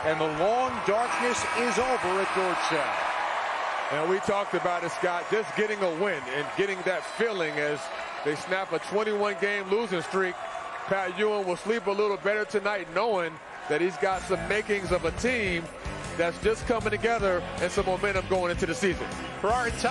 and the long darkness is over at Georgetown. And we talked about it, Scott, just getting a win and getting that feeling as they snap a 21-game losing streak. Pat Ewing will sleep a little better tonight knowing that he's got some makings of a team that's just coming together and some momentum going into the season. For our entire